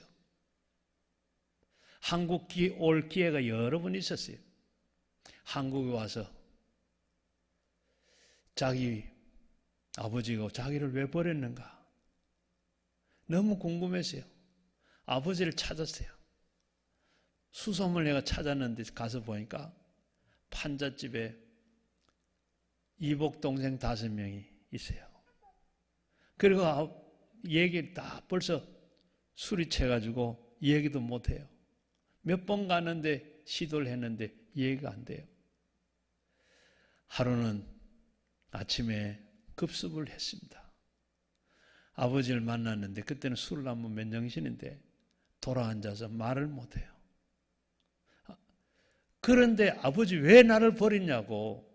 한국 올 기회가 여러 번 있었어요. 한국에 와서 자기 아버지가 자기를 왜 버렸는가 너무 궁금했어요. 아버지를 찾았어요. 수소문을 내가 찾았는데 가서 보니까 판잣집에 이복 동생 5명이 있어요. 그리고 얘기 다 벌써 술이 채가지고 얘기도 못해요. 몇 번 갔는데 시도를 했는데 얘기가 안 돼요. 하루는 아침에 급습을 했습니다. 아버지를 만났는데 그때는 술을 한번 맨정신인데 돌아앉아서 말을 못해요. 그런데 아버지 왜 나를 버렸냐고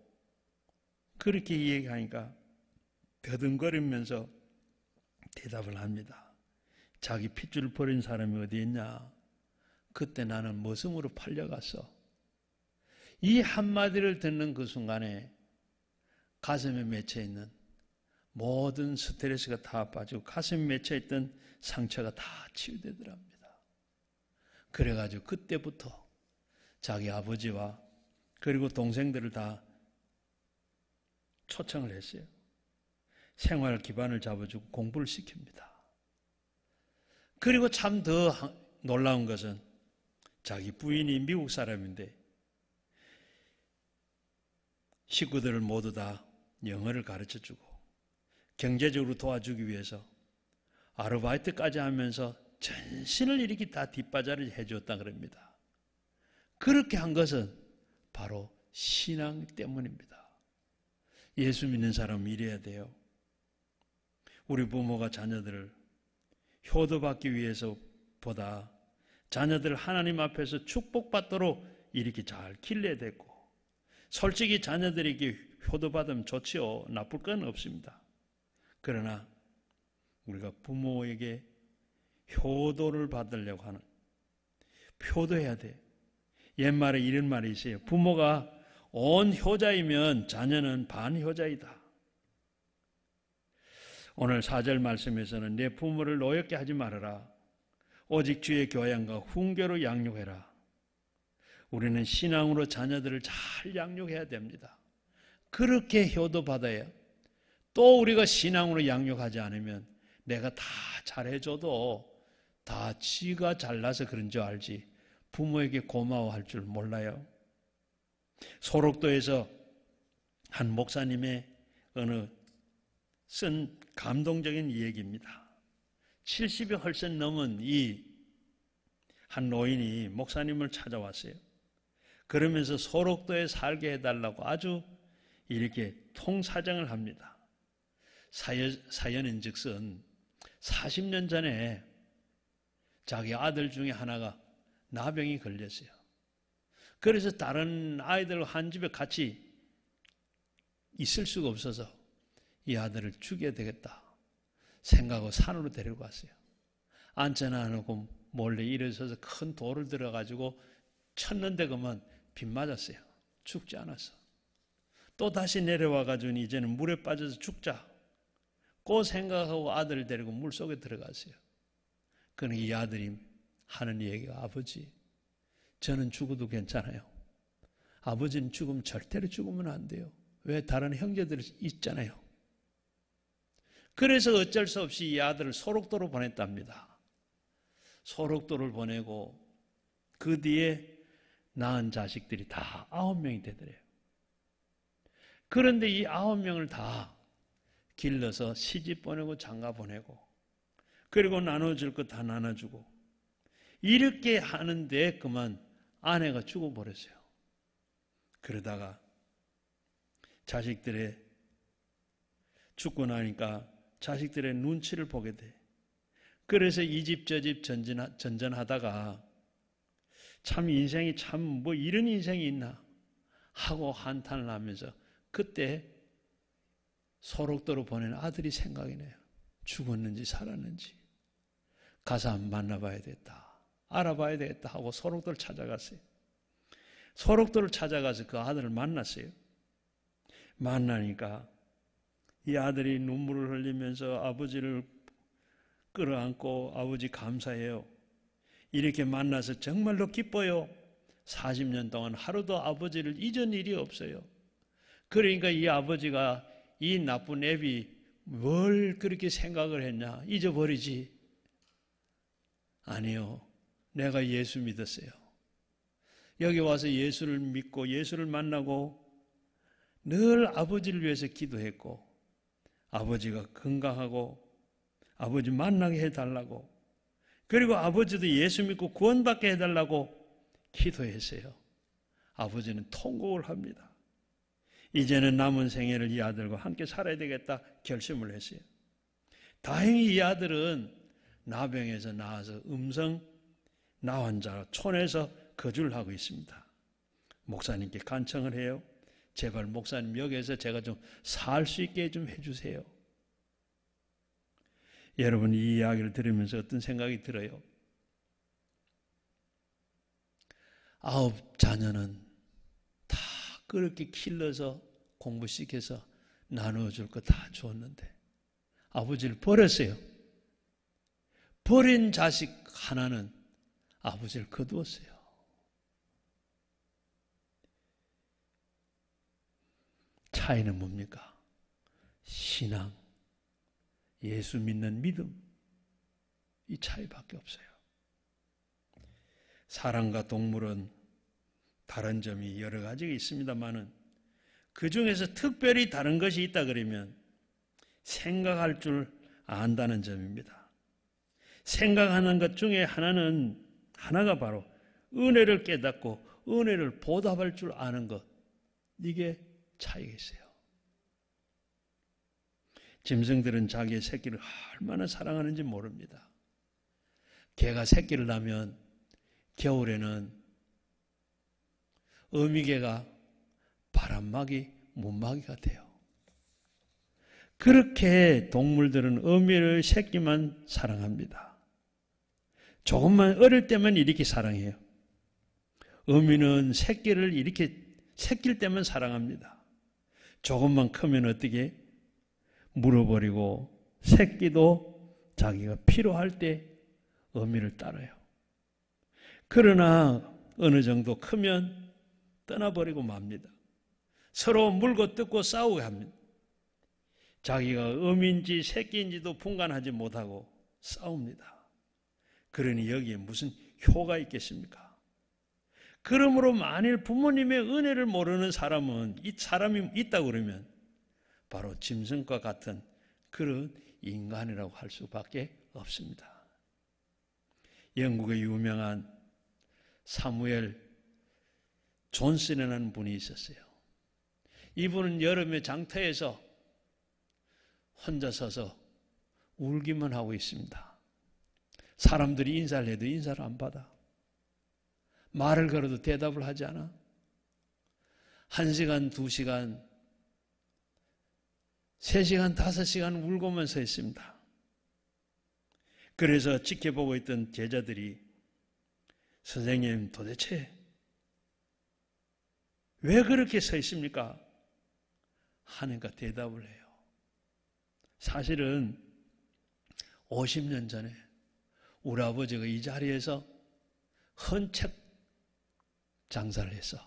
그렇게 얘기하니까 더듬거리면서 대답을 합니다. 자기 핏줄을 버린 사람이 어디 있냐? 그때 나는 머슴으로 팔려갔어. 이 한마디를 듣는 그 순간에 가슴에 맺혀있는 모든 스트레스가 다 빠지고 가슴에 맺혀있던 상처가 다 치유되더랍니다. 그래가지고 그때부터 자기 아버지와 그리고 동생들을 다 초청을 했어요. 생활 기반을 잡아주고 공부를 시킵니다. 그리고 참 더 놀라운 것은 자기 부인이 미국 사람인데 식구들을 모두 다 영어를 가르쳐주고 경제적으로 도와주기 위해서 아르바이트까지 하면서 전신을 이렇게 다 뒷바자를 해주었다 그럽니다. 그렇게 한 것은 바로 신앙 때문입니다. 예수 믿는 사람은 이래야 돼요. 우리 부모가 자녀들을 효도받기 위해서보다 자녀들 하나님 앞에서 축복받도록 이렇게 잘 길러야 되고, 솔직히 자녀들에게 효도받으면 좋지요. 나쁠 건 없습니다. 그러나 우리가 부모에게 효도를 받으려고 하는, 효도해야 돼. 옛말에 이런 말이 있어요. 부모가 온 효자이면 자녀는 반효자이다. 오늘 4절 말씀에서는 내 부모를 노엽게 하지 말아라. 오직 주의 교양과 훈계로 양육해라. 우리는 신앙으로 자녀들을 잘 양육해야 됩니다. 그렇게 효도받아야, 또 우리가 신앙으로 양육하지 않으면 내가 다 잘해줘도 다 지가 잘나서 그런 줄 알지 부모에게 고마워할 줄 몰라요. 소록도에서 한 목사님의 어느 쓴 감동적인 이야기입니다. 70이 훨씬 넘은 이 한 노인이 목사님을 찾아왔어요. 그러면서 소록도에 살게 해달라고 아주 이렇게 통사정을 합니다. 사연인 즉슨 40년 전에 자기 아들 중에 하나가 나병이 걸렸어요. 그래서 다른 아이들과 한 집에 같이 있을 수가 없어서 이 아들을 죽여야 되겠다 생각하고 산으로 데리고 갔어요. 앉지는 않고 몰래 일어서서 큰 돌을 들어가지고 쳤는데 그만 빗 맞았어요. 죽지 않았어. 또 다시 내려와가지고 이제는 물에 빠져서 죽자 그 생각하고 아들을 데리고 물속에 들어갔어요. 그러니까 이 아들이 하는 얘기가, 아버지, 저는 죽어도 괜찮아요. 아버지는 죽으면 절대로 죽으면 안 돼요. 왜? 다른 형제들이 있잖아요. 그래서 어쩔 수 없이 이 아들을 소록도로 보냈답니다. 소록도를 보내고 그 뒤에 낳은 자식들이 다 9명이 되더래요. 그런데 이 9명을 다 길러서 시집 보내고 장가 보내고 그리고 나눠줄 거 다 나눠주고 이렇게 하는데 그만 아내가 죽어버렸어요. 그러다가 자식들의 죽고 나니까 자식들의 눈치를 보게 돼. 그래서 이 집 저 집 전전하다가 참 인생이 참 뭐 이런 인생이 있나 하고 한탄을 하면서 그때 소록도로 보낸 아들이 생각이 나요. 죽었는지 살았는지 가서 한번 만나봐야 되겠다, 알아봐야 되겠다 하고 소록도를 찾아갔어요. 소록도를 찾아가서 그 아들을 만났어요. 만나니까 이 아들이 눈물을 흘리면서 아버지를 끌어안고, 아버지 감사해요. 이렇게 만나서 정말로 기뻐요. 40년 동안 하루도 아버지를 잊은 일이 없어요. 그러니까 이 아버지가 이 나쁜 애비 뭘 그렇게 생각을 했냐, 잊어버리지. 아니요, 내가 예수 믿었어요. 여기 와서 예수를 믿고 예수를 만나고 늘 아버지를 위해서 기도했고, 아버지가 건강하고 아버지 만나게 해달라고, 그리고 아버지도 예수 믿고 구원받게 해달라고 기도했어요. 아버지는 통곡을 합니다. 이제는 남은 생애를 이 아들과 함께 살아야 되겠다 결심을 했어요. 다행히 이 아들은 나병에서 나와서 음성 나환자 촌에서 거주를 하고 있습니다. 목사님께 간청을 해요. 제발 목사님 여기에서 제가 좀 살 수 있게 좀 해주세요. 여러분, 이 이야기를 들으면서 어떤 생각이 들어요? 9 자녀는 다 그렇게 길러서 공부시켜서 나누어줄 거 다 줬는데 아버지를 버렸어요. 버린 자식 하나는 아버지를 거두었어요. 차이는 뭡니까? 신앙, 예수 믿는 믿음, 이 차이밖에 없어요. 사람과 동물은 다른 점이 여러 가지가 있습니다만은 그 중에서 특별히 다른 것이 있다 그러면 생각할 줄 안다는 점입니다. 생각하는 것 중에 하나가 바로 은혜를 깨닫고 은혜를 보답할 줄 아는 것. 이게 차이가 있어요. 짐승들은 자기의 새끼를 얼마나 사랑하는지 모릅니다. 개가 새끼를 낳으면 겨울에는 어미개가 바람막이, 문막이가 돼요. 그렇게 동물들은 어미를 새끼만 사랑합니다. 조금만 어릴 때만 이렇게 사랑해요. 어미는 새끼를 이렇게 새끼일 때만 사랑합니다. 조금만 크면 어떻게 물어버리고 새끼도 자기가 필요할 때 어미를 따라요. 그러나 어느 정도 크면 떠나버리고 맙니다. 서로 물고 뜯고 싸우게 합니다. 자기가 어미인지 새끼인지도 분간하지 못하고 싸웁니다. 그러니 여기에 무슨 효가 있겠습니까? 그러므로 만일 부모님의 은혜를 모르는 사람이 있다고 그러면 바로 짐승과 같은 그런 인간이라고 할 수밖에 없습니다. 영국의 유명한 사무엘 존슨이라는 분이 있었어요. 이분은 여름에 장터에서 혼자 서서 울기만 하고 있습니다. 사람들이 인사를 해도 인사를 안 받아. 말을 걸어도 대답을 하지 않아. 1시간, 2시간, 3시간, 5시간 울고만 서 있습니다. 그래서 지켜보고 있던 제자들이 선생님 도대체 왜 그렇게 서 있습니까? 하니까 대답을 해요. 사실은 50년 전에 우리 아버지가 이 자리에서 헌책 장사를 했어.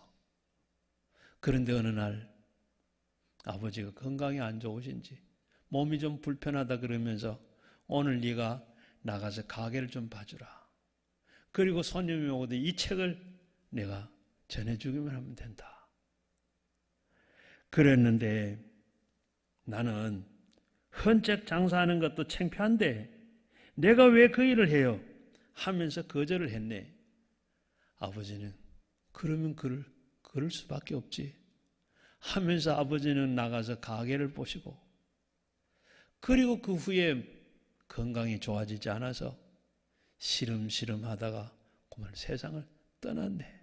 그런데 어느 날 아버지가 건강이 안 좋으신지 몸이 좀 불편하다 그러면서 오늘 네가 나가서 가게를 좀 봐주라. 그리고 손님이 오거든 이 책을 내가 전해주기만 하면 된다. 그랬는데 나는 헌책 장사하는 것도 창피한데 내가 왜 그 일을 해요? 하면서 거절을 했네. 아버지는 그러면 그럴 수밖에 없지 하면서 아버지는 나가서 가게를 보시고 그리고 그 후에 건강이 좋아지지 않아서 시름시름 하다가 그만 세상을 떠났네.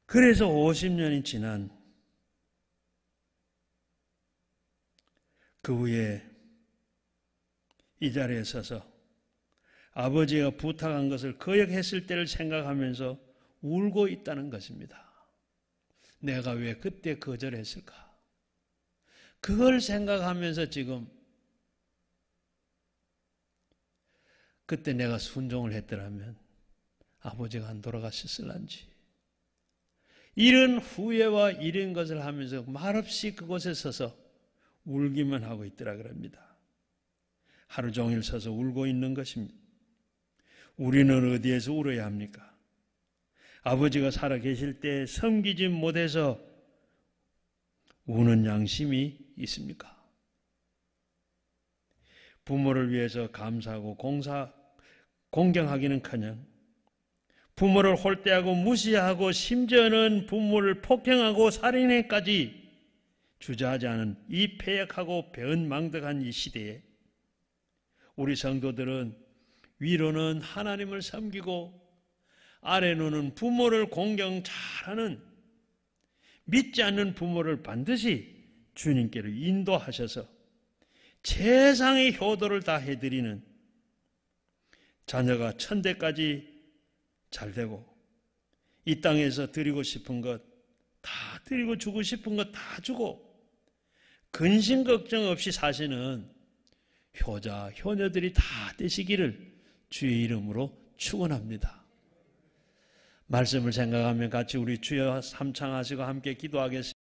그래서 50년이 지난 그 후에 이 자리에 서서 아버지가 부탁한 것을 거역했을 때를 생각하면서 울고 있다는 것입니다. 내가 왜 그때 거절했을까? 그걸 생각하면서 지금 그때 내가 순종을 했더라면 아버지가 안 돌아가셨을런지 이런 후회와 이런 것을 하면서 말없이 그곳에 서서 울기만 하고 있더라 그럽니다. 하루 종일 서서 울고 있는 것입니다. 우리는 어디에서 울어야 합니까? 아버지가 살아 계실 때 섬기지 못해서 우는 양심이 있습니까? 부모를 위해서 감사하고 공경하기는커녕 부모를 홀대하고 무시하고 심지어는 부모를 폭행하고 살인해까지 주저하지 않은 이 패역하고 배은망덕한 이 시대에 우리 성도들은 위로는 하나님을 섬기고 아래로는 부모를 공경 잘하는 믿지 않는 부모를 반드시 주님께로 인도하셔서 최상의 효도를 다 해드리는 자녀가 천대까지 잘 되고 이 땅에서 드리고 싶은 것 다 드리고 주고 싶은 것 다 주고 근심 걱정 없이 사시는 효자, 효녀들이 다 되시기를 주의 이름으로 축원합니다. 말씀을 생각하면 같이 우리 주여 삼창하시고 함께 기도하겠습니다.